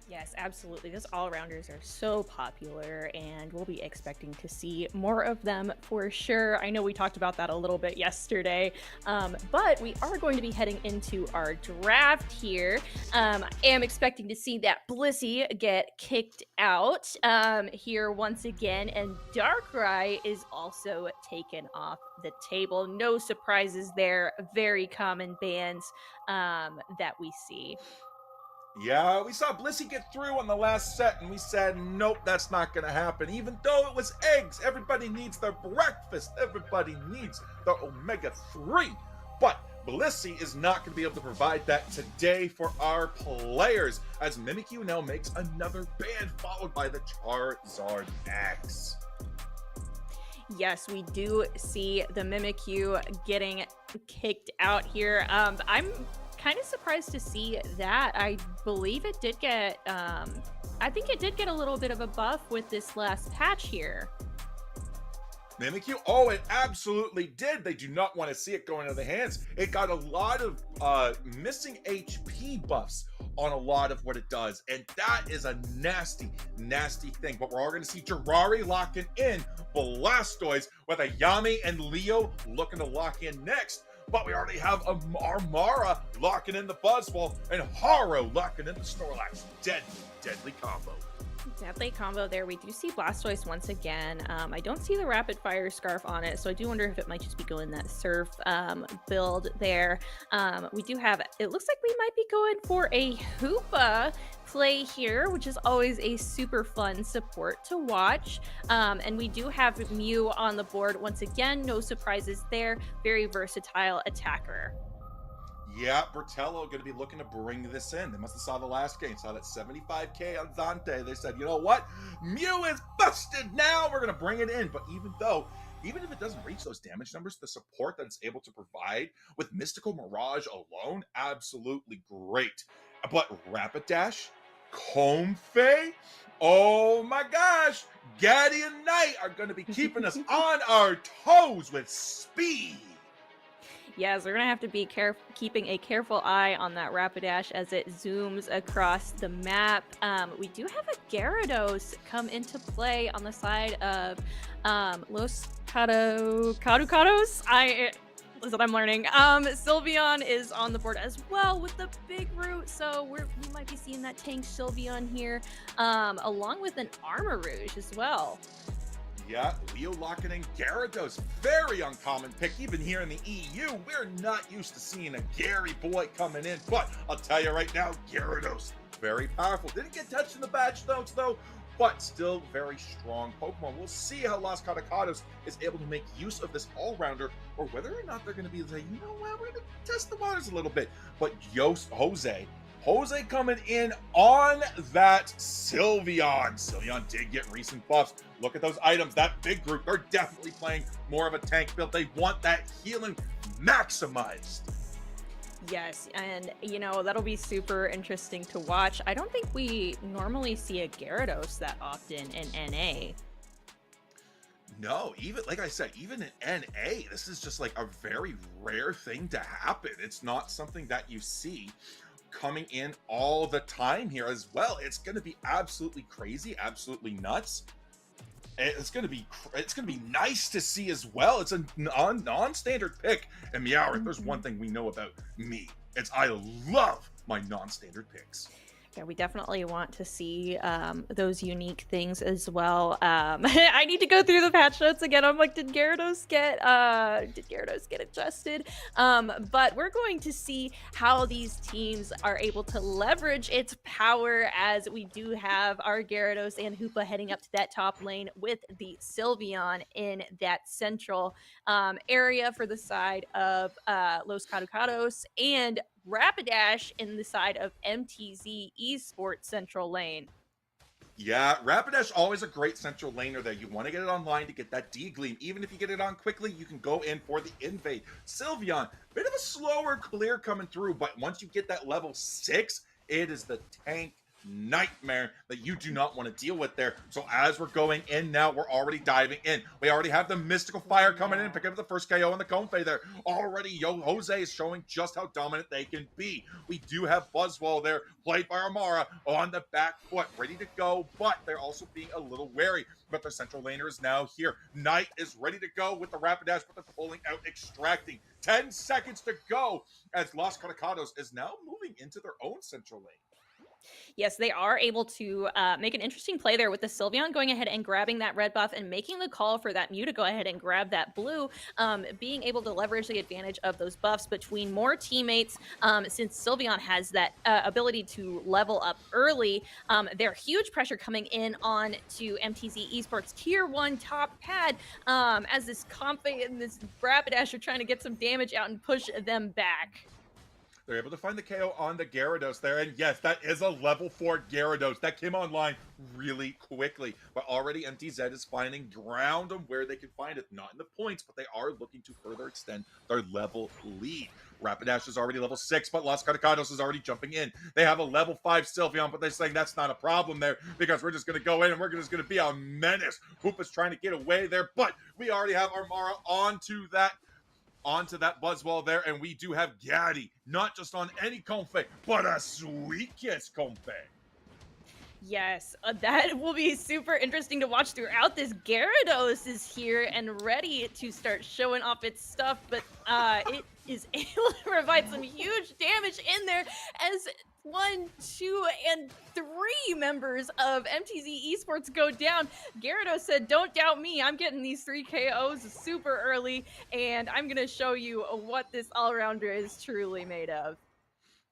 Yes, absolutely. Those all-rounders are so popular, and we'll be expecting to see more of them for sure. I know we talked about that a little bit yesterday, but we are going to be heading into our draft here. I am expecting to see that Blissey get kicked out here once again, and Darkrai is also taken off the table. No surprises there. Very common bans that we see. Yeah, we saw Blissey get through on the last set, and we said, nope, that's not going to happen. Even though it was eggs, everybody needs their breakfast. Everybody needs their omega-3. But Blissey is not going to be able to provide that today for our players, as Mimikyu now makes another ban, followed by the Charizard X. Yes, we do see the Mimikyu getting kicked out here. I'm kind of surprised to see that. I believe it did get I think it did get a little bit of a buff with this last patch here. Mimikyu? Oh, it absolutely did. They do not want to see it go into the hands. It got a lot of missing HP buffs on a lot of what it does, and that is a nasty, nasty thing. But we're all going to see Jirari locking in Blastoise, with a Yami and Leo looking to lock in next. But we already have a Armara locking in the Buzzwole and Haro locking in the Snorlax. Deadly combo. Deadly combo there. We do see Blastoise once again. I don't see the rapid fire scarf on it, so I do wonder if it might just be going that surf build there. We do have, it looks like we might be going for a Hoopa play here, which is always a super fun support to watch. And we do have Mew on the board once again. No surprises there. Very versatile attacker. Yeah, Bertello going to be looking to bring this in. They must have saw the last game, saw that 75k on Dante. They said, you know what? Mew is busted now. We're going to bring it in. But even though even if it doesn't reach those damage numbers, the support that it's able to provide with Mystical Mirage alone, absolutely great. But Rapidash, Comfey, oh my gosh, Gaddy and Knight are going to be keeping us on our toes with speed. Yes, we're gonna have to be keeping a careful eye on that Rapidash as it zooms across the map. We do have a Gyarados come into play on the side of Los Caducados. That's what I'm learning. Sylveon is on the board as well with the big root, so we might be seeing that tank Sylveon here, along with an Armor Rouge as well. Yeah, Leo Locken and Gyarados, very uncommon pick. Even here in the EU, we're not used to seeing a Gary boy coming in. But I'll tell you right now, Gyarados, very powerful. Didn't get touched in the batch notes though, but still very strong Pokemon. We'll see how Los Catacados is able to make use of this all-rounder, or whether or not they're going to be like, you know what, we're going to test the waters a little bit. But Jose coming in on that Sylveon. Sylveon did get recent buffs. Look at those items. That big group, they're definitely playing more of a tank build. They want that healing maximized. Yes, and you know, that'll be super interesting to watch. I don't think we normally see a Gyarados that often in NA. No, even like I said, even in NA, this is just like a very rare thing to happen. It's not something that you see coming in all the time here as well. It's going to be absolutely crazy, absolutely nuts. It's going to be nice to see as well. It's a non-standard pick. And Meowri, if there's one thing we know about me, it's I love my non-standard picks. Yeah, we definitely want to see those unique things as well. I need to go through the patch notes again. I'm like, did Gyarados get adjusted? But we're going to see how these teams are able to leverage its power, as we do have our Gyarados and Hoopa heading up to that top lane with the Sylveon in that central area for the side of Los Caducados, and Rapidash in the side of MTZ Esports central lane. Yeah, Rapidash always a great central laner there. You want to get it online to get that D-Gleam. Even if you get it on quickly, you can go in for the invade. Sylveon, bit of a slower clear coming through, but once you get that level 6, it is the tank nightmare that you do not want to deal with there. So as we're going in now, we're already diving in. We already have the Mystical Fire coming in, picking up the first KO on the Comfey there. Already, Jose is showing just how dominant they can be. We do have Buzzwole there, played by Armara, on the back foot, ready to go, but they're also being a little wary. But their central laner is now here. Knight is ready to go with the Rapidash, but they're pulling out, extracting. 10 seconds to go as Los Catacados is now moving into their own central lane. Yes, they are able to make an interesting play there with the Sylveon going ahead and grabbing that red buff and making the call for that Mew to go ahead and grab that blue, being able to leverage the advantage of those buffs between more teammates, since Sylveon has that ability to level up early. Their huge pressure coming in on to MTZ Esports Tier 1 top pad, as this Comfey and this Rapidash are trying to get some damage out and push them back. They're able to find the KO on the Gyarados there, and yes, that is a level 4 Gyarados. That came online really quickly, but already MTZ is finding ground on where they can find it. Not in the points, but they are looking to further extend their level lead. Rapidash is already level 6, but Los Catacados is already jumping in. They have a level 5 Sylveon, but they're saying that's not a problem there because we're just going to go in and we're just going to be a menace. Hoopa's trying to get away there, but we already have Armara onto that Buzzwole there, and we do have Gaddy, not just on any Comfey, but a sweet kiss Comfey. Yes, that will be super interesting to watch throughout this. Gyarados is here and ready to start showing off its stuff, but it is able to provide some huge damage in there as 1, 2, and 3 members of MTZ Esports go down. Gyarados said, don't doubt me, I'm getting these 3 KOs super early, and I'm going to show you what this all-rounder is truly made of.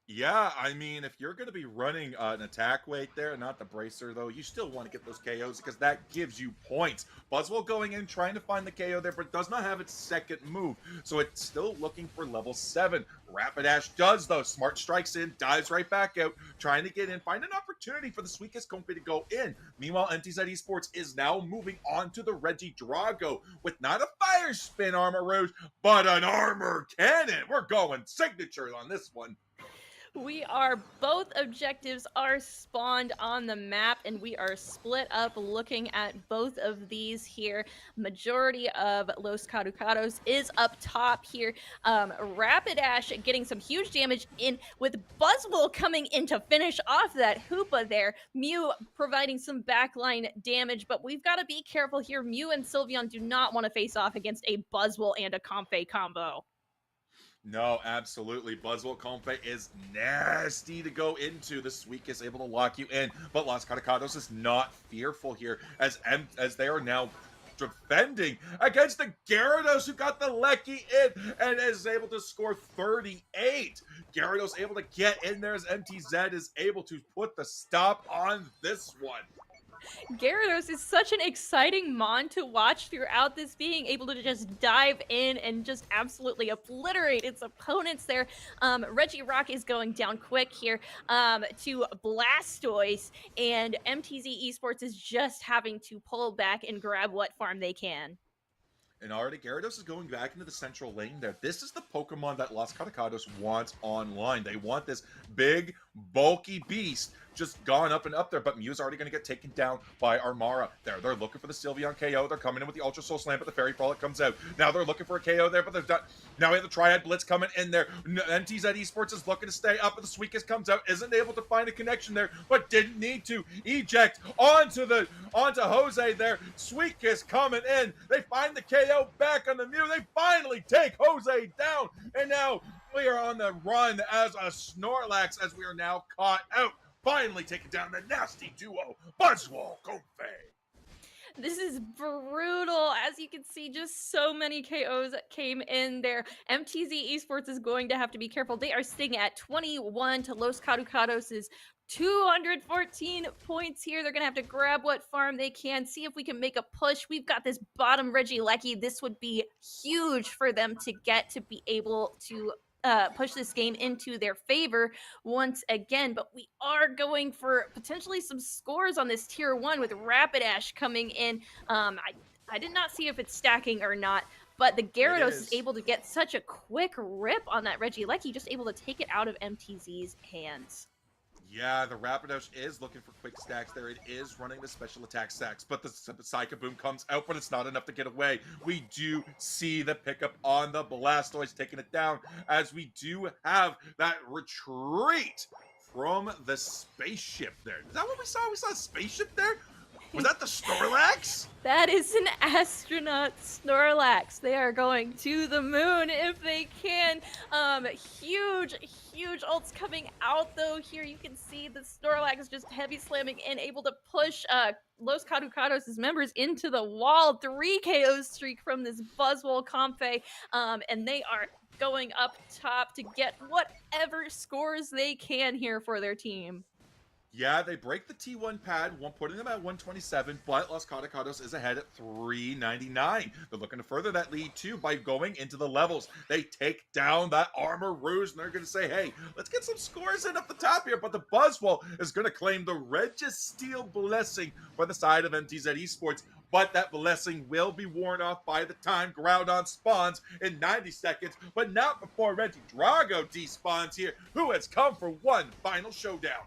Yeah, I mean, if you're going to be running an attack weight there, not the bracer, though, you still want to get those KOs because that gives you points. Buzzwole going in, trying to find the KO there, but does not have its second move, so it's still looking for level 7. Rapidash does, though. Smart strikes in, dives right back out, trying to get in, find an opportunity for the Suicune Comfy to go in. Meanwhile, MTZ Esports is now moving on to the Regidrago with not a Fire Spin Armor Rouge, but an Armor Cannon. We're going signature on this one. We are, both objectives are spawned on the map, and we are split up looking at both of these here. Majority of Los Caducados is up top here. Rapidash getting some huge damage in, with Buzzwole coming in to finish off that Hoopa there. Mew providing some backline damage, but we've got to be careful here. Mew and Sylveon do not want to face off against a Buzzwole and a Comfey combo. No, absolutely. Buzzwole Comfey is nasty to go into. The Sweek is able to lock you in, but Los Catacados is not fearful here as they are now defending against the Gyarados, who got the Lecky in and is able to score 38. Gyarados able to get in there as MTZ is able to put the stop on this one. Gyarados is such an exciting mon to watch throughout this, being able to just dive in and just absolutely obliterate its opponents there. Regirock is going down quick here to Blastoise, and MTZ Esports is just having to pull back and grab what farm they can. And already Gyarados is going back into the central lane there. This is the Pokemon that Los Catacados wants online. They want this big, bulky beast just gone up and up there, but Mew's already going to get taken down by Armara there. They're looking for the Sylveon KO. They're coming in with the Ultra Soul Slam, but the Fairy Frolic comes out. Now they're looking for a KO there, but they've done. Now we have the Triad Blitz coming in there. MTZ Esports is looking to stay up, but the Suicune comes out, isn't able to find a connection there, but didn't need to. Eject onto Jose there. Suicune coming in. They find the KO back on the Mew. They finally take Jose down, and now we are on the run as a Snorlax as we are now caught out. Finally taking down the nasty duo, Buzzwole Comfey. This is brutal. As you can see, just so many KOs came in there. MTZ Esports is going to have to be careful. They are sitting at 21 to Los Caducados' 214 points here. They're going to have to grab what farm they can, see if we can make a push. We've got this bottom Regieleki. This would be huge for them to get to be able to push this game into their favor once again, but we are going for potentially some scores on this tier 1 with Rapidash coming in. I did not see if it's stacking or not, but the Gyarados is able to get such a quick rip on that Regieleki, just able to take it out of MTZ's hands. Yeah, the Rapidash is looking for quick stacks there. It is running the special attack stacks, but the Psycho Boom comes out, but it's not enough to get away. We do see the pickup on the Blastoise taking it down, as we do have that retreat from the spaceship there. Is that what we saw? We saw a spaceship there? Was that the Snorlax? That is an astronaut Snorlax. They are going to the moon if they can. Huge ults coming out though. Here you can see the Snorlax just heavy slamming in, able to push Los Caducados' members into the wall. 3 KO streak from this Buzzwole Comfey, and they are going up top to get whatever scores they can here for their team. Yeah, they break the T1 pad, putting them at 127, but Los Catacados is ahead at 399. They're looking to further that lead, too, by going into the levels. They take down that Armor Rouge, and they're going to say, hey, let's get some scores in up the top here, but the Buzzwole is going to claim the Registeel Blessing for the side of MTZ Esports, but that blessing will be worn off by the time Groudon spawns in 90 seconds, but not before Regidrago despawns here, who has come for one final showdown.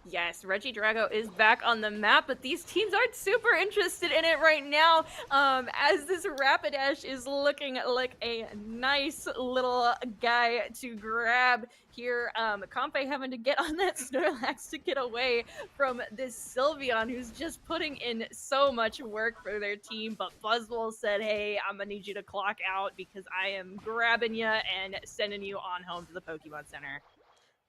Yes, Regidrago is back on the map, but these teams aren't super interested in it right now, as this Rapidash is looking like a nice little guy to grab here. Comfey having to get on that Snorlax to get away from this Sylveon, who's just putting in so much work for their team, but Buzzwole said, hey, I'm gonna need you to clock out because I am grabbing you and sending you on home to the Pokemon Center.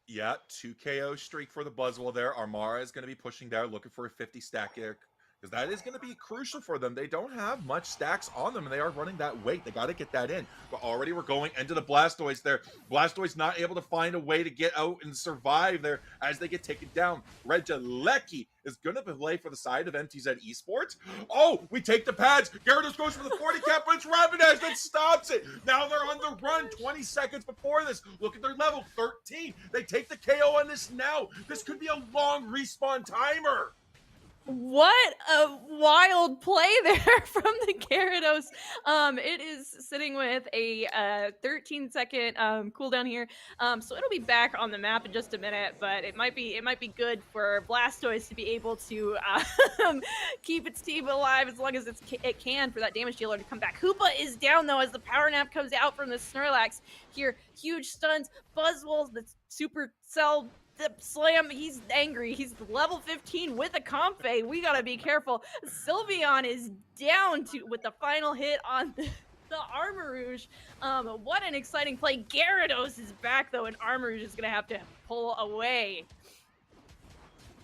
Yeah, 2 KO streak for the Buzzwole there. Armara is going to be pushing there, looking for a 50 stack there. because that is going to be crucial for them. They don't have much stacks on them, and they are running that weight. They got to get that in. But already we're going into the Blastoise there. Blastoise not able to find a way to get out and survive there as they get taken down. Regieleki is going to play for the side of MTZ Esports. Oh, we take the pads. Gyarados goes for the 40 cap, but it's Rapidash that stops it. Now they're on the run 20 seconds before this. Look at their level, 13. They take the KO on this now. This could be a long respawn timer. What a wild play there from the Gyarados. It is sitting with a 13-second cooldown here. So it'll be back on the map in just a minute, but it might be good for Blastoise to be able to keep its team alive as long as it can for that damage dealer to come back. Hoopa is down though as the power nap comes out from the Snorlax here. Huge stuns. Buzzwole, the super cell. The slam, he's angry. He's level 15 with a Comfey. We gotta be careful. Sylveon is down with the final hit on the Armarouge. What an exciting play. Gyarados is back though, and Armarouge is gonna have to pull away.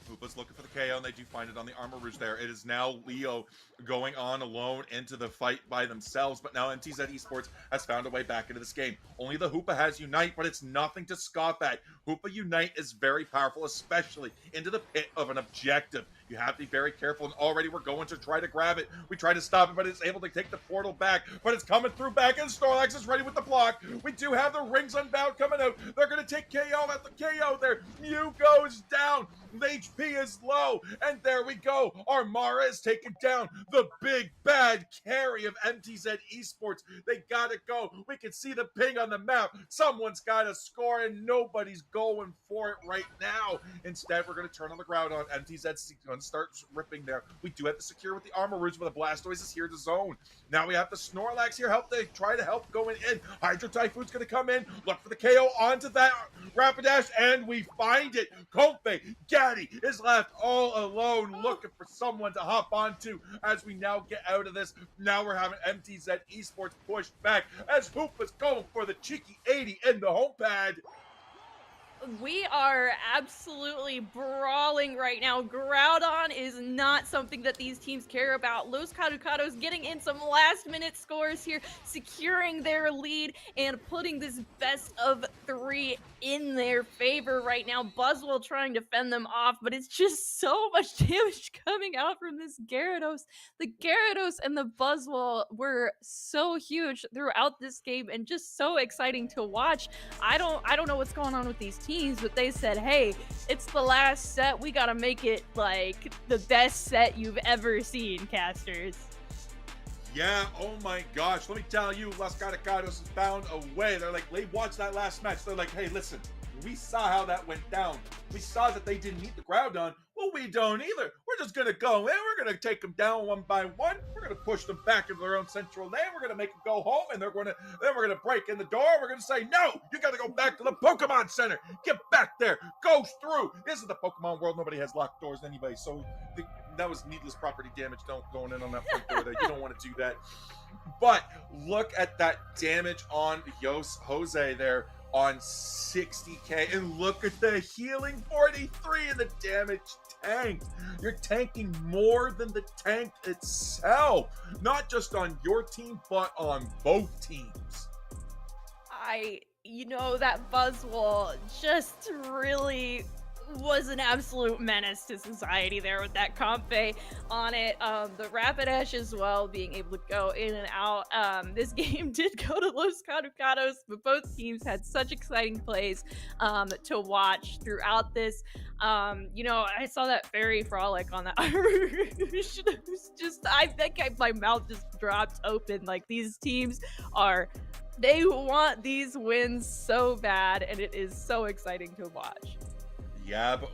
Hoopa's looking for the KO, and they do find it on the Armarouge there. It is now Leo going on alone into the fight by themselves, but now MTZ Esports has found a way back into this game. Only the Hoopa has Unite, but it's nothing to scoff at. Hoopa Unite is very powerful, especially into the pit of an objective. You have to be very careful, and already we're going to try to grab it. We try to stop it, but it's able to take the portal back, but it's coming through back, and Snorlax is ready with the block. We do have the Rings Unbound coming out. They're going to take KO at the KO there. Mew goes down. HP is low, and there we go. Armara is taken down. The big bad carry of MTZ Esports. They got to go. We can see the ping on the map. Someone's got to score, and nobody's going for it right now. Instead, we're going to turn on the ground on MTZ going to start ripping there. We do have to secure with the Armarouge, but the Blastoise is here to zone. Now we have the Snorlax here. Try to help going in. Hydro Typhoon's going to come in. Look for the KO onto that Rapidash, and we find it. Comfey, Gaddy is left all alone, looking for someone to hop onto as we now get out of this. Now we're having MTZ Esports pushed back as Hoopa's going for the cheeky 80 in the home pad. We are absolutely brawling right now. Groudon is not something that these teams care about. Los Caducados getting in some last-minute scores here, securing their lead and putting this best of 3 in their favor right now. Buzzwole trying to fend them off, but it's just so much damage coming out from this Gyarados. The Gyarados and the Buzzwole were so huge throughout this game and just so exciting to watch. I don't know what's going on with these teams, but they said, hey, it's the last set. We gotta make it like the best set you've ever seen, casters. Yeah, oh my gosh. Let me tell you, Los Caducados has found a way. They're like, they watched that last match. They're like, hey, listen, we saw how that went down. We saw that they didn't need the Groudon. Well, we don't either. We're just going to go in. We're going to take them down one by one. We're going to push them back into their own central lane. We're going to make them go home, and then we're going to break in the door. We're going to say, no, you got to go back to the Pokemon Center. Get back there. Go through. This is the Pokemon world. Nobody has locked doors anyway, so that was needless property damage. Don't going in on that front door there. You don't want to do that. But look at that damage on Jose there on 60k, and look at the healing 43 and the damage tanked. You're tanking more than the tank itself, not just on your team but on both teams. You know, that Buzzwole just really was an absolute menace to society there with that Comfey on it. The Rapidash as well, being able to go in and out. This game did go to Los Caducados, but both teams had such exciting plays to watch throughout this. You know, I saw that Fairy Frolic on the Armarouge. It was just, I think my mouth just dropped open. Like, these teams they want these wins so bad, and it is so exciting to watch. Yeah, but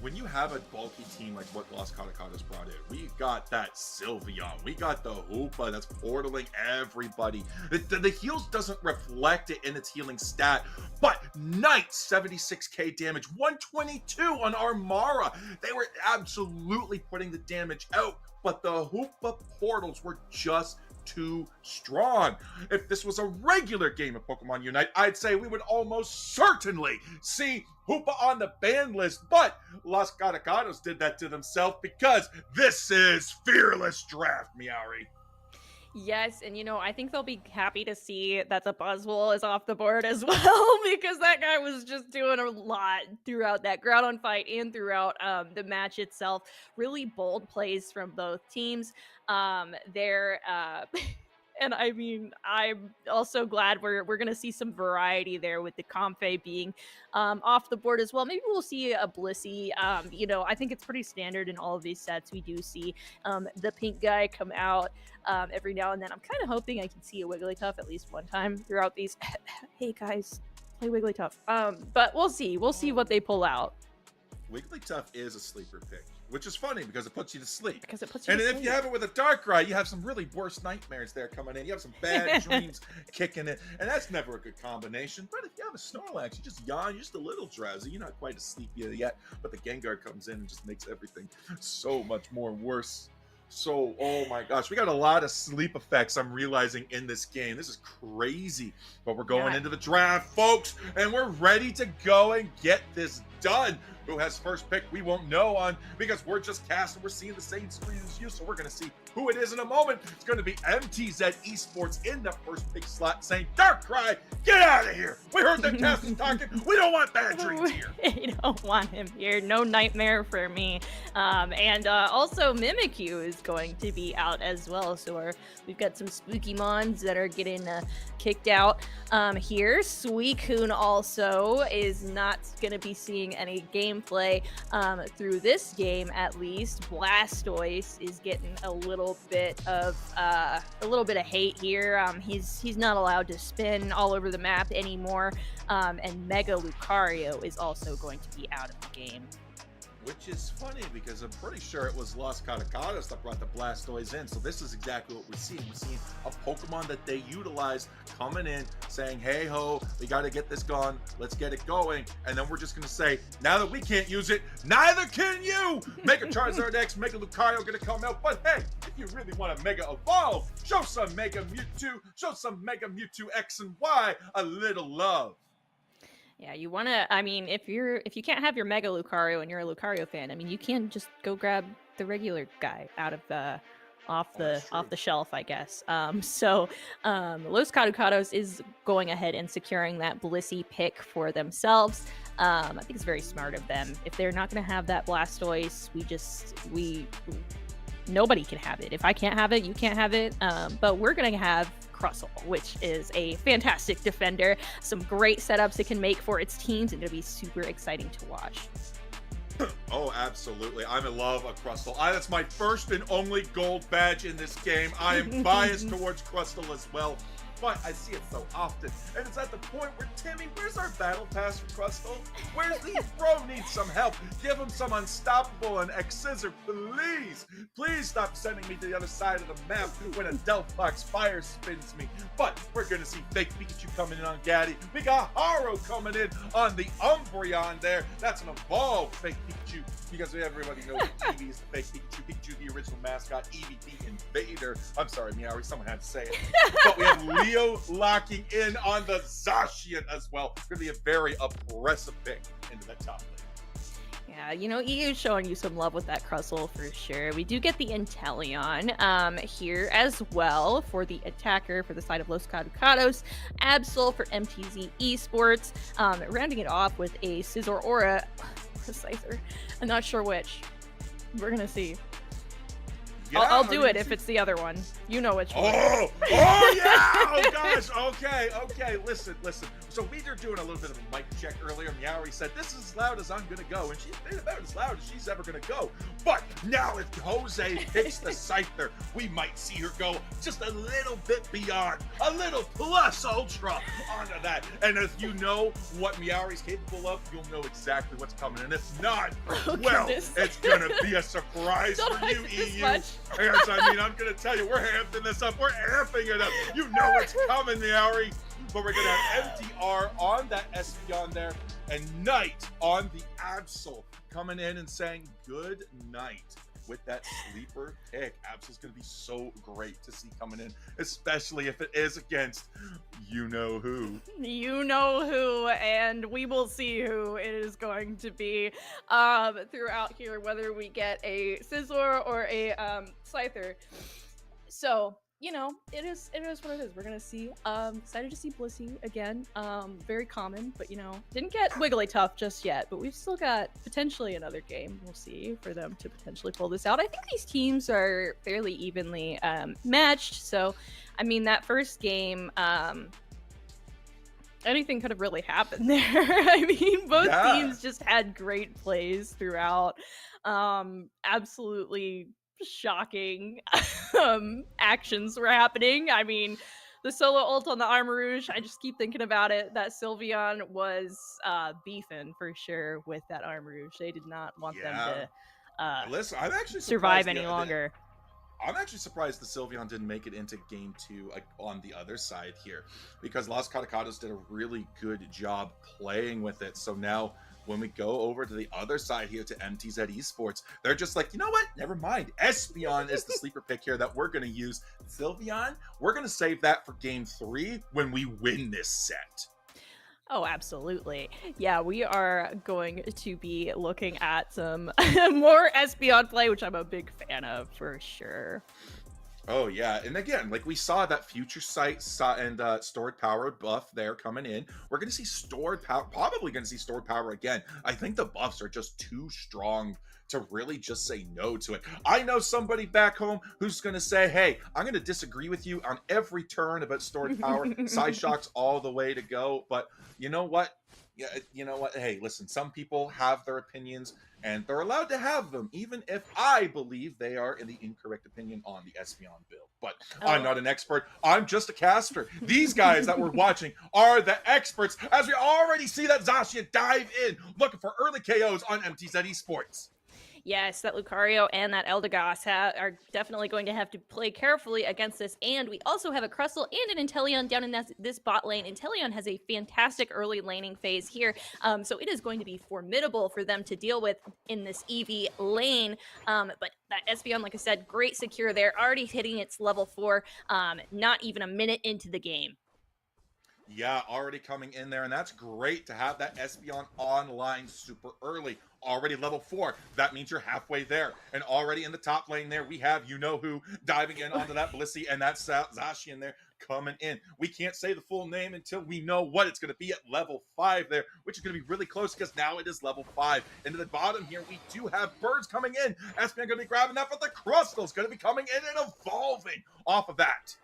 when you have a bulky team like what Los Caducados brought in, we got that Sylveon, we got the Hoopa that's portaling everybody. The heals doesn't reflect it in its healing stat, but Knight, 76k damage, 122 on Armara. They were absolutely putting the damage out, but the Hoopa portals were just too strong. If this was a regular game of Pokemon Unite, I'd say we would almost certainly see Hoopa on the ban list, but Los Catacados did that to themselves because this is Fearless Draft, Meowri. Yes, and I think they'll be happy to see that the Buzzwole is off the board as well, because that guy was just doing a lot throughout that ground fight and throughout the match itself. Really bold plays from both teams. And I mean, I'm also glad we're going to see some variety there with the Comfey being off the board as well. Maybe we'll see a Blissey. I think it's pretty standard in all of these sets. We do see the pink guy come out every now and then. I'm kind of hoping I can see a Wigglytuff at least one time throughout these. Hey guys, play Wigglytuff. But we'll see. We'll see what they pull out. Wigglytuff is a sleeper pick, which is funny because it puts you to sleep. And if you have it with a Darkrai, you have some really worse nightmares there coming in. You have some bad dreams kicking in, and that's never a good combination. But if you have a Snorlax, you just yawn, you're just a little drowsy. You're not quite asleep yet, but the Gengar comes in and just makes everything so much more worse. So, oh my gosh, we got a lot of sleep effects I'm realizing in this game. This is crazy. But we're going into the draft, folks, and we're ready to go and get this done. Who has first pick, we won't know on, because we're just casting. We're seeing the same screen as you, so we're going to see who it is in a moment. It's going to be MTZ Esports in the first pick slot saying, Darkrai, get out of here. We heard the cast is talking. We don't want bad dreams here. We don't want him here. No nightmare for me. And also Mimikyu is going to be out as well. So we've got some spooky mons that are getting kicked out here. Suicune also is not going to be seeing any gameplay through this game, at least. Blastoise is getting a little bit of hate here. He's not allowed to spin all over the map anymore. And Mega Lucario is also going to be out of the game. Which is funny because I'm pretty sure it was Los Catacados that brought the Blastoise in. So this is exactly what we're seeing. We're seeing a Pokemon that they utilize coming in, saying, hey ho, we got to get this gone. Let's get it going. And then we're just going to say, now that we can't use it, neither can you. Mega Charizard X, Mega Lucario going to come out. But hey, if you really want to Mega Evolve, show some Mega Mewtwo, show some Mega Mewtwo X and Y a little love. Yeah, you want to, I mean, if you can't have your Mega Lucario and you're a Lucario fan, I mean, you can just go grab the regular guy out of the off the shelf, I guess. Los Catacados is going ahead and securing that Blissey pick for themselves. I think it's very smart of them. If they're not going to have that Blastoise, nobody can have it. If I can't have it, you can't have it. But we're going to have Crustle, which is a fantastic defender. Some great setups it can make for its teams, and it'll be super exciting to watch. Oh, absolutely. I'm in love of Crustle. That's my first and only gold badge in this game. I am biased towards Crustle as well, but I see it so often. And it's at the point where, Timmy, where's our battle pass for Crustle? Where's the bro needs some help? Give him some Unstoppable and X-Scissor, please. Please stop sending me to the other side of the map when a Delphox fire spins me. But we're going to see fake Pikachu coming in on Gaddy. We got Haro coming in on the Umbreon there. That's an evolved fake Pikachu, because everybody knows Eevee is the fake Pikachu. Pikachu, the original mascot, Eevee the Invader. I'm sorry, Meowri, someone had to say it. But we have Leo locking in on the Zacian as well. Going to be a very oppressive pick into that top lane. Yeah, EU's showing you some love with that Crustle for sure. We do get the Inteleon here as well for the attacker for the side of Los Catacados. Absol for MTZ Esports. Rounding it off with a Scizor Aura. Scyther. I'm not sure which. We're going to see. Yeah, I'll do it if it's the other one. You know which one. Oh yeah! Oh gosh. Okay. Listen. So we were doing a little bit of a mic check earlier. Meowri said, this is as loud as I'm gonna go, and she's made about as loud as she's ever gonna go. But now if Jose picks the Scyther, we might see her go just a little bit beyond, a little plus ultra onto that. And if you know what Meowri's capable of, you'll know exactly what's coming. And if not, it's gonna be a surprise for you, EU. Yes, I mean, I'm gonna tell you, we're amping this up. We're amping it up. You know what's coming, Meowri. But we're gonna have MTR on that Espeon there, and Knight on the Absol coming in and saying good night. with that sleeper pick. Absol's going to be so great to see coming in, especially if it is against you-know-who. You-know-who, and we will see who it is going to be throughout here, whether we get a Scizor or a Scyther. So, you know, it is what it is. We're gonna see. Excited to see Blissey again. Very common, but you know, didn't get Wigglytuff just yet. But we've still got potentially another game. We'll see for them to potentially pull this out. I think these teams are fairly evenly matched. So, I mean, that first game, anything could have really happened there. I mean, both teams just had great plays throughout. Absolutely shocking actions were happening. I mean, the solo ult on the Armarouge, I just keep thinking about it. That Sylveon was beefing for sure with that Armarouge. They did not want them to listen, I'm actually survive any longer. I'm actually surprised the Sylveon didn't make it into game 2 on the other side here, because Los Catacados did a really good job playing with it. So now when we go over to the other side here to MTZ Esports, they're just like, you know what? Never mind. Espeon is the sleeper pick here that we're going to use. Sylveon, we're going to save that for game 3 when we win this set. Oh, absolutely. Yeah, we are going to be looking at some more Espeon play, which I'm a big fan of for sure. Oh, yeah. And again, like we saw that Future Sight and Stored Power buff there coming in. We're going to see Stored Power, probably going to see Stored Power again. I think the buffs are just too strong to really just say no to it. I know somebody back home who's going to say, hey, I'm going to disagree with you on every turn about Stored Power. Side Shock's all the way to go. But you know what? Yeah, you know what? Hey, listen, some people have their opinions, and they're allowed to have them, even if I believe they are in the incorrect opinion on the Espeon build. But I'm not an expert. I'm just a caster. These guys that we're watching are the experts, as we already see that Zacian dive in, looking for early KOs on MTZ Esports. Yes, that Lucario and that Eldegoss are definitely going to have to play carefully against this. And we also have a Crustle and an Inteleon down in this bot lane. Inteleon has a fantastic early laning phase here. So it is going to be formidable for them to deal with in this EV lane. But that Espeon, like I said, great secure there. Already hitting its level 4, not even a minute into the game. Yeah, already coming in there, and that's great to have that Espeon online super early. Already level 4. That means you're halfway there. And already in the top lane there, we have you-know-who diving in onto that Blissey and that Zacian there coming in. We can't say the full name until we know what it's going to be at level 5 there, which is going to be really close because now it is level 5. Into the bottom here, we do have birds coming in. Espeon going to be grabbing that, but the Crustal's going to be coming in and evolving off of that.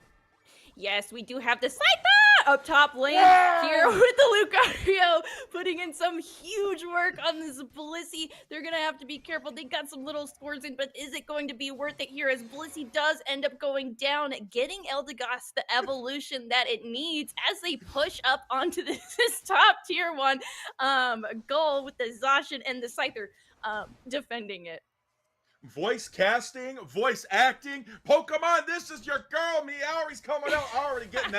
Yes, we do have the Scyther up top lane here with the Lucario putting in some huge work on this Blissey. They're going to have to be careful. They got some little scores in, but is it going to be worth it here as Blissey does end up going down, getting Eldegoss the evolution that it needs as they push up onto this top tier 1 goal with the Zacian and the Scyther defending it. Voice casting, voice acting, Pokemon, this is your girl, Meowri's coming out, already getting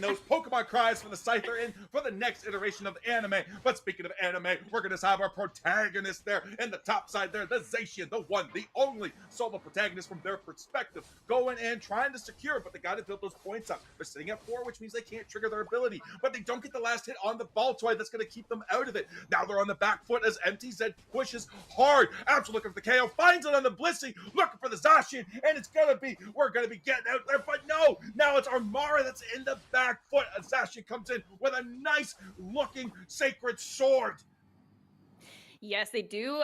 those Pokemon cries from the Scyther in for the next iteration of the anime. But speaking of anime, we're going to have our protagonist there in the top side there, the Zacian, the one, the only solo protagonist from their perspective, going in, trying to secure, but they got to build those points up. They're sitting at 4, which means they can't trigger their ability, but they don't get the last hit on the Baltoy that's going to keep them out of it. Now they're on the back foot as MTZ pushes hard. Absol looking for the KO, finds it on the Blissey, looking for the Zacian, and we're gonna be getting out there, but no, now it's Armara that's in the back foot. A Zacian comes in with a nice looking sacred sword. Yes, they do.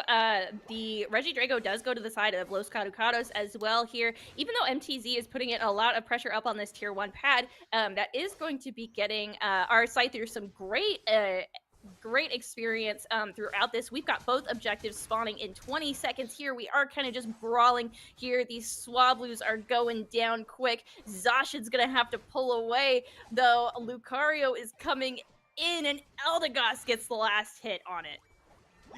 The Regidrago does go to the side of Los Catacados as well here. Even though MTZ is putting in a lot of pressure up on this tier 1 pad, that is going to be getting our Scyther some great experience throughout this. We've got both objectives spawning in 20 seconds here. We are kind of just brawling here. These Swablues are going down quick. Zacian's gonna have to pull away, though. Lucario is coming in, and Eldegoss gets the last hit on it.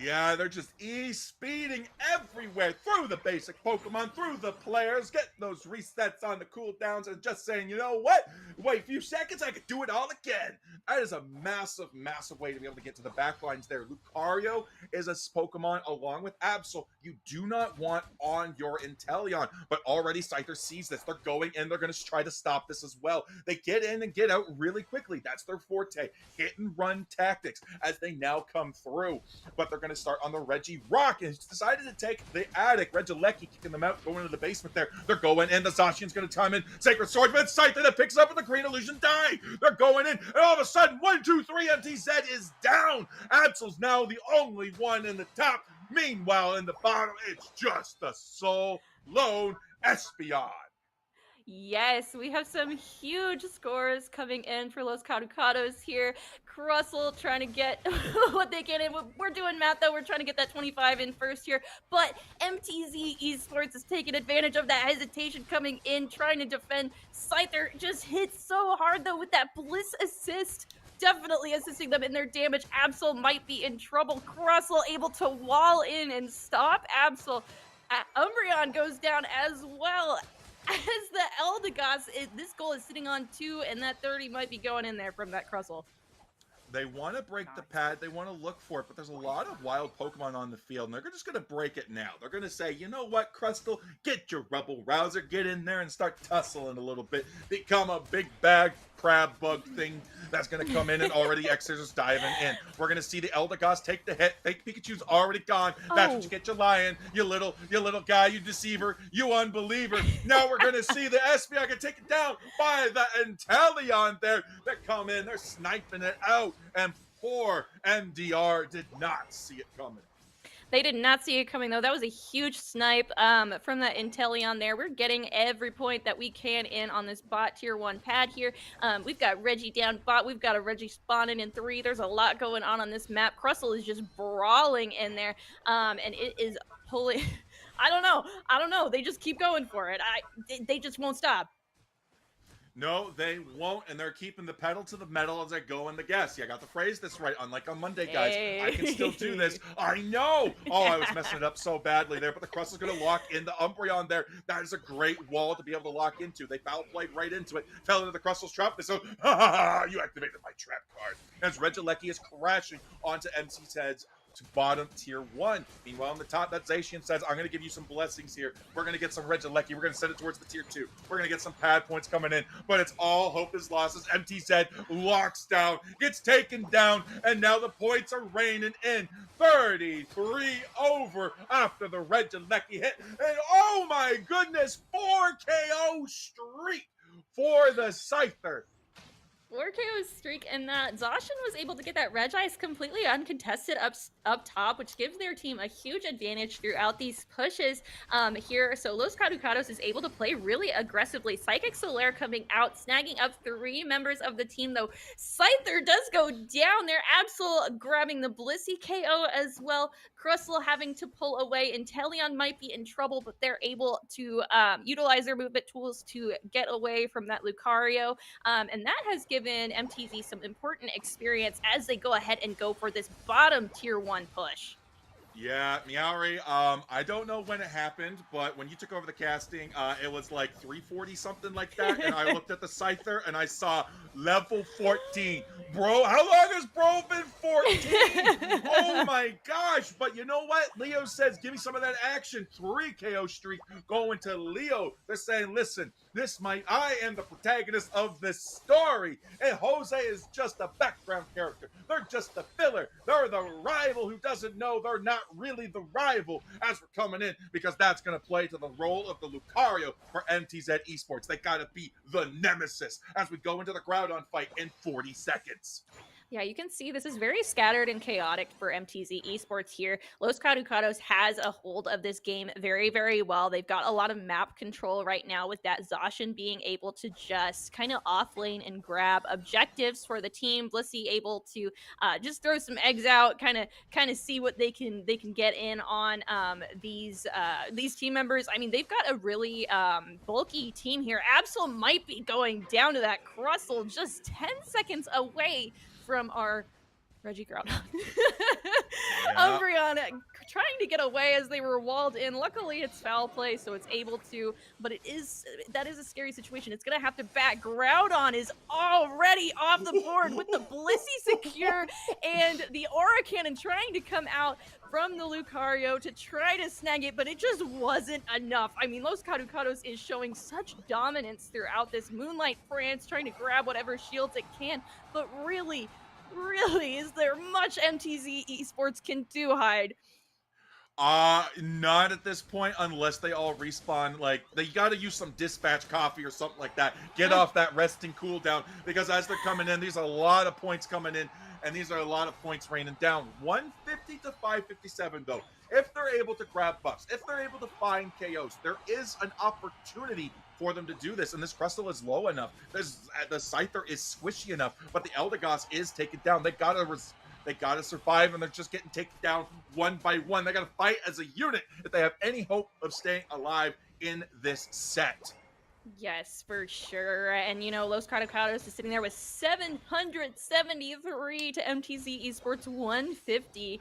Yeah, they're just e-speeding everywhere through the basic Pokemon, through the players, getting those resets on the cooldowns, and just saying, you know what? Wait a few seconds, I could do it all again. That is a massive, massive way to be able to get to the backlines there. Lucario is a Pokemon along with Absol you do not want on your Inteleon, but already Scyther sees this. They're going in, they're going to try to stop this as well. They get in and get out really quickly. That's their forte. Hit and run tactics as they now come through. But they're going to start on the Reggie Rock, and he's decided to take the attic. Regieleki kicking them out, going into the basement there. They're going in. The Zacian's going to time in. Sacred Swordsman, Scyther that picks up, and the Green Illusion die. They're going in, and all of a sudden, 1, 2, 3, MTZ is down. Absol's now the only one in the top. Meanwhile, in the bottom, it's just the sole lone Espeon. Yes, we have some huge scores coming in for Los Caducados here. Crustle trying to get what they can in. We're doing math, though. We're trying to get that 25 in first here. But MTZ Esports is taking advantage of that hesitation coming in, trying to defend. Scyther just hits so hard, though, with that Bliss assist. Definitely assisting them in their damage. Absol might be in trouble. Crustle able to wall in and stop Absol. Umbreon goes down as well. As the Eldegoss, this goal is sitting on 2, and that 30 might be going in there from that Crustle. They want to break the pad. They want to look for it, but there's a lot of wild Pokemon on the field, and they're just going to break it now. They're going to say, you know what, Crustle, get your Rebel Rouser, get in there and start tussling a little bit. Become a big bag crab bug thing that's going to come in, and already X's is diving in. We're going to see the Eldegoss take the hit. Fake Pikachu's already gone. That's what you get, you lion, you little guy, you deceiver, you unbeliever. Now we're going to see the Espeon get taken down by the Inteleon there that come in. They're sniping it out, and poor MDR did not see it coming. They did not see it coming, though. That was a huge snipe from that Inteleon there. We're getting every point that we can in on this bot tier 1 pad here. We've got Reggie down bot. We've got a Reggie spawning in 3. There's a lot going on this map. Crustle is just brawling in there, and it is pulling... I don't know. They just keep going for it. They just won't stop. No, they won't, and they're keeping the pedal to the metal as they go in the guess. Yeah, I got the phrase this right, unlike on Monday, guys. Hey. I can still do this. I know! Oh, I was messing it up so badly there, but the Crustle's going to lock in the Umbreon there. That is a great wall to be able to lock into. They foul played right into it, fell into the Crustle's trap. They said, ha ha ha, you activated my trap card. As Regieleki is crashing onto MC's heads to bottom tier 1. Meanwhile, on the top, that Zacian says, I'm going to give you some blessings here. We're going to get some Regieleki. We're going to send it towards the tier 2. We're going to get some pad points coming in. But it's all hope is lost as MTZ locks down, gets taken down, and now the points are raining in. 33 over after the Regieleki hit. And oh my goodness, 4 KO streak for the Scyther. 4 KO streak, and that Zacian was able to get that Regice completely uncontested up top, which gives their team a huge advantage throughout these pushes here. So Los Caducados is able to play really aggressively. Psychic Solaire coming out, snagging up 3 members of the team, though. Scyther does go down there. Absol grabbing the Blissey KO as well. Crustle having to pull away. Inteleon might be in trouble, but they're able to utilize their movement tools to get away from that Lucario. And that has given MTZ some important experience as they go ahead and go for this bottom tier 1 push. Yeah, Meowri, I don't know when it happened, but when you took over the casting, it was like 340 something like that, and I looked at the Scyther and I saw level 14. Bro, how long has bro been 14? Oh my gosh, but you know what? Leo says, give me some of that action. 3 KO streak going to Leo. They're saying, listen, I am the protagonist of this story, and Jose is just a background character. They're just a filler. They're the rival who doesn't know they're not really the rival as we're coming in, because that's going to play to the role of the Lucario for MTZ Esports. They got to be the nemesis as we go into the Groudon fight in 40 seconds. Yeah, you can see this is very scattered and chaotic for MTZ Esports here. Los Caducados has a hold of this game very, very well. They've got a lot of map control right now with that Zacian being able to just kind of offlane and grab objectives for the team. Blissey able to just throw some eggs out, kind of see what they can get in on these team members. I mean, they've got a really bulky team here. Absol might be going down to that Crustle just 10 seconds away from our Reggie Groudon. Yeah. Enteleon trying to get away as they were walled in. Luckily, it's foul play, so it's able to, but that is a scary situation. It's gonna have to back. Groudon is already off the board with the Blissey secure, and the Aura Cannon trying to come out from the Lucario to try to snag it, but it just wasn't enough. I mean, Los Caducados is showing such dominance throughout this. Moonlight France trying to grab whatever shields it can, but really, is there much MTZ Esports can do, Hyde? Not at this point, unless they all respawn. Like, they gotta use some dispatch coffee or something like that. Get off that resting cooldown, because as they're coming in, there's a lot of points coming in, and these are a lot of points raining down. 150 to 557, though. If they're able to grab buffs, if they're able to find KOs, there is an opportunity for them to do this, and this Crystal is low enough. The Scyther is squishy enough, but the Eldegoss is taken down. They gotta survive, and they're just getting taken down one by one. They gotta fight as a unit if they have any hope of staying alive in this set. Yes, for sure. And, you know, Los Caducados is sitting there with 773 to MTZ Esports 150.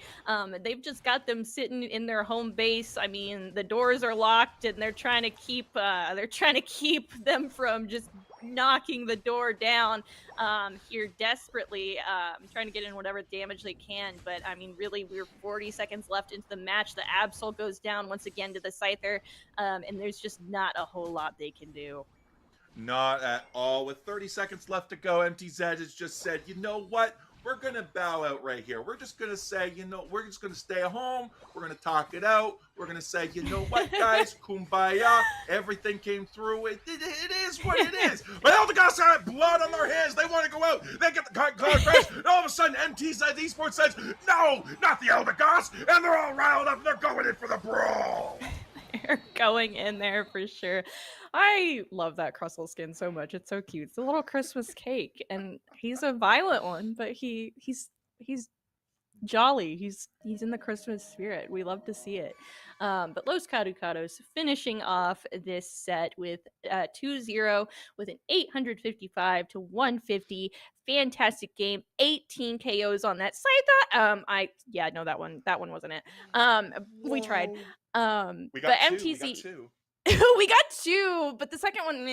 They've just got them sitting in their home base. I mean, the doors are locked, and they're trying to keep them from just knocking the door down here desperately, trying to get in whatever damage they can. But I mean, really, we're 40 seconds left into the match. The Absol goes down once again to the Scyther, and there's just not a whole lot they can do. Not at all. With 30 seconds left to go, MTZ has just said, you know what? We're going to bow out right here. We're just going to say, you know, we're just going to stay home. We're going to talk it out. We're going to say, you know what, guys? Kumbaya. Everything came through. It is what it is. But Eldegoss have blood on their hands. They want to go out. They get the cloud crash. And all of a sudden, MTZ Esports says, no, not the Eldegoss. And they're all riled up. And they're going in for the brawl. They're going in there for sure. I love that Crustle skin so much. It's so cute. It's a little Christmas cake, and he's a violent one, but he's jolly. He's in the Christmas spirit. We love to see it. But Los Caducados finishing off this set with 2-0 with an 855 to 150. Fantastic game. 18 KOs on that side. That one wasn't it. We tried. We got MTZ two. we got two, but the second one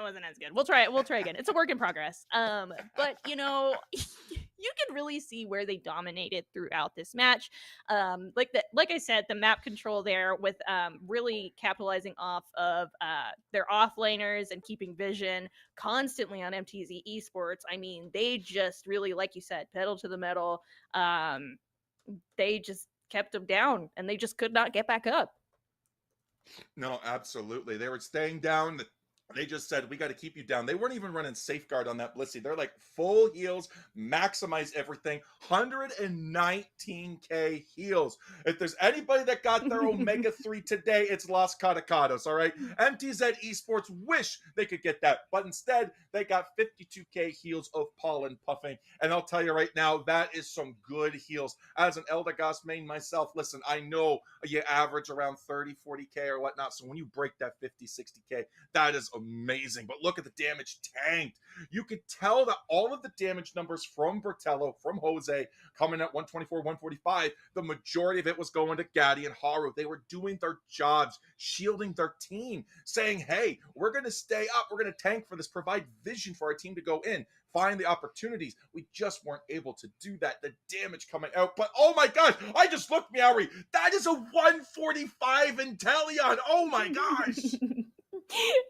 wasn't as good. We'll try again. It's a work in progress. But you know, you can really see where they dominated throughout this match. Like I said, the map control there with really capitalizing off of their offlaners and keeping vision constantly on MTZ Esports. I mean, they just really, like you said, pedal to the metal. They just kept them down, and they just could not get back up. No, absolutely. They were staying down. They just said, we got to keep you down. They weren't even running safeguard on that Blissey. They're like full heals, maximize everything. 119k heals. If there's anybody that got their Omega 3 today, it's Los Caducados, all right? MTZ Esports wish they could get that, but instead, they got 52k heals of pollen puffing. And I'll tell you right now, that is some good heals. As an Eldegoss main myself, listen, I know you average around 30, 40k or whatnot, so when you break that 50, 60k, that is amazing. But look at the damage tanked. You could tell that all of the damage numbers from Bertello, from Jose, coming at 124, 145, the majority of it was going to Gaddy and Haru. They were doing their jobs, shielding their team, saying, hey, we're going to stay up. We're going to tank for this, provide vision for our team to go in, find the opportunities. We just weren't able to do that. The damage coming out. But oh my gosh, I just looked, Meowri. That is a 145 Inteleon. Oh my gosh.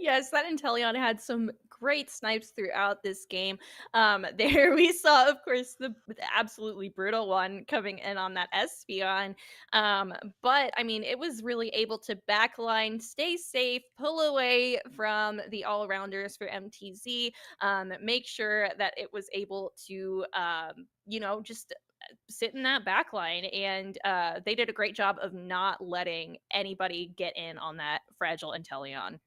Yes, that Inteleon had some great snipes throughout this game. There we saw, of course, the absolutely brutal one coming in on that Espeon. But, I mean, it was really able to backline, stay safe, pull away from the all-rounders for MTZ, make sure that it was able to, just sit in that backline, and they did a great job of not letting anybody get in on that fragile Inteleon.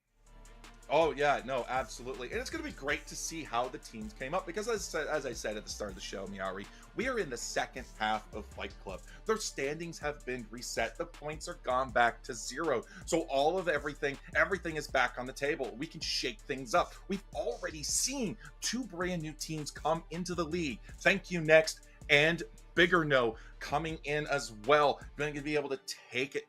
Oh, yeah, no, absolutely. And it's going to be great to see how the teams came up, because as I said at the start of the show, Meowri, we are in the second half of Fight Club. Their standings have been reset. The points are gone back to 0. So all of everything is back on the table. We can shake things up. We've already seen 2 brand new teams come into the league. Thank you, Next. and Bigger No coming in as well. Going to be able to take it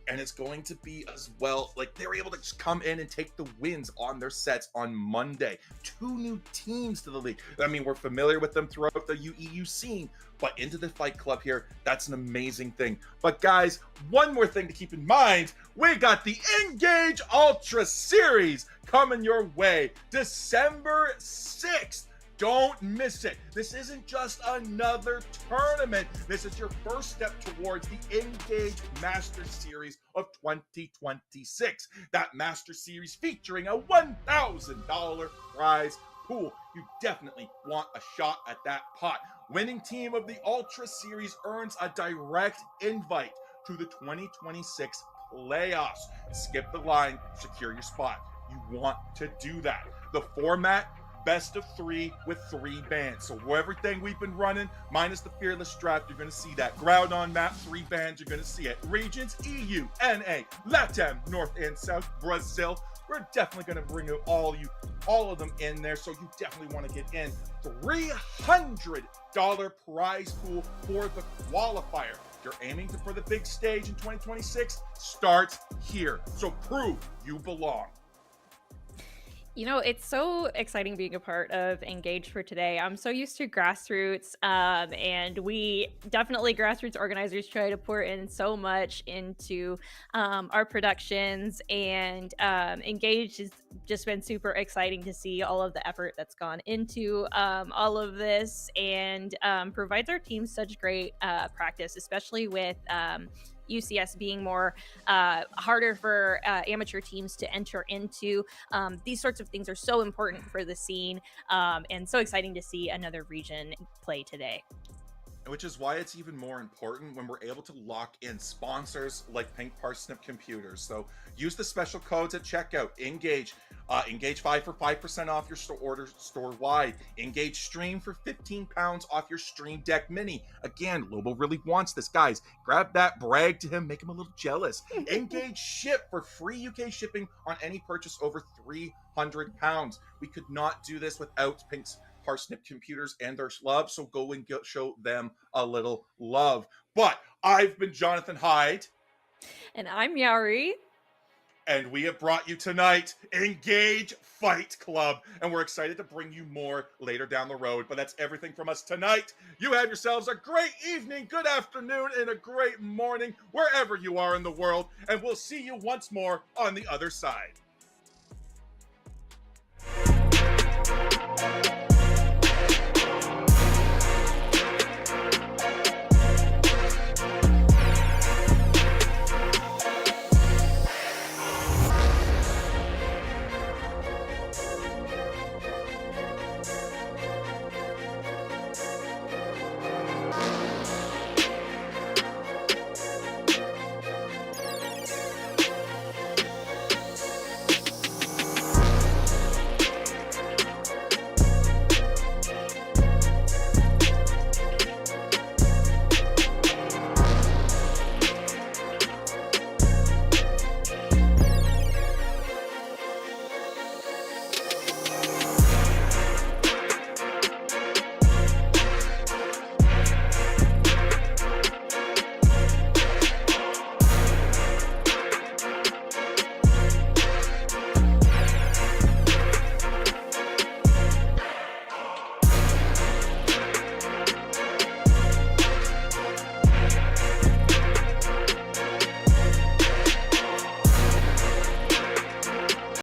and it's going to be as well, like they were able to just come in and take the wins on their sets on Monday. 2 new teams to the league. I mean, we're familiar with them throughout the UEU scene, but into the Fight Club here, that's an amazing thing. But guys, one more thing to keep in mind, we got the INGAGE Ultra Series coming your way December 6th. Don't miss it. This isn't just another tournament. This is your first step towards the INGAGE Master Series of 2026. That Master Series featuring a $1,000 prize pool. You definitely want a shot at that pot. Winning team of the Ultra Series earns a direct invite to the 2026 playoffs. Skip the line, secure your spot. You want to do that. The format, best of 3 with 3 bands. So everything we've been running, minus the Fearless Draft, you're going to see that. Ground on map, 3 bands, you're going to see it. Regions, EU, NA, LATAM, North and South, Brazil. We're definitely going to bring all of them in there, so you definitely want to get in. $300 prize pool for the qualifier. If you're aiming for the big stage in 2026, starts here. So prove you belong. You know, it's so exciting being a part of INGAGE for today. I'm so used to grassroots, and we definitely, grassroots organizers, try to pour in so much into our productions, and INGAGE has just been super exciting to see all of the effort that's gone into all of this, and provides our team such great practice, especially with UCS being more harder for amateur teams to enter into. These sorts of things are so important for the scene, and so exciting to see another region play today. Which is why it's even more important when we're able to lock in sponsors like pinkparsnip computers. So use the special codes at checkout. INGAGE, INGAGE 5 for 5% off your order store-wide. INGAGE Stream for £15 off your Stream Deck Mini. Again, Lobo really wants this, guys. Grab that, brag to him, make him a little jealous. INGAGE Ship for free UK shipping on any purchase over £300. We could not do this without Parsnip computers and their love, so go and show them a little love. But I've been JohnathanHyde. And I'm Meowri. And we have brought you tonight INGAGE Fight Club. And we're excited to bring you more later down the road. But that's everything from us tonight. You have yourselves a great evening, good afternoon, and a great morning, wherever you are in the world. And we'll see you once more on the other side.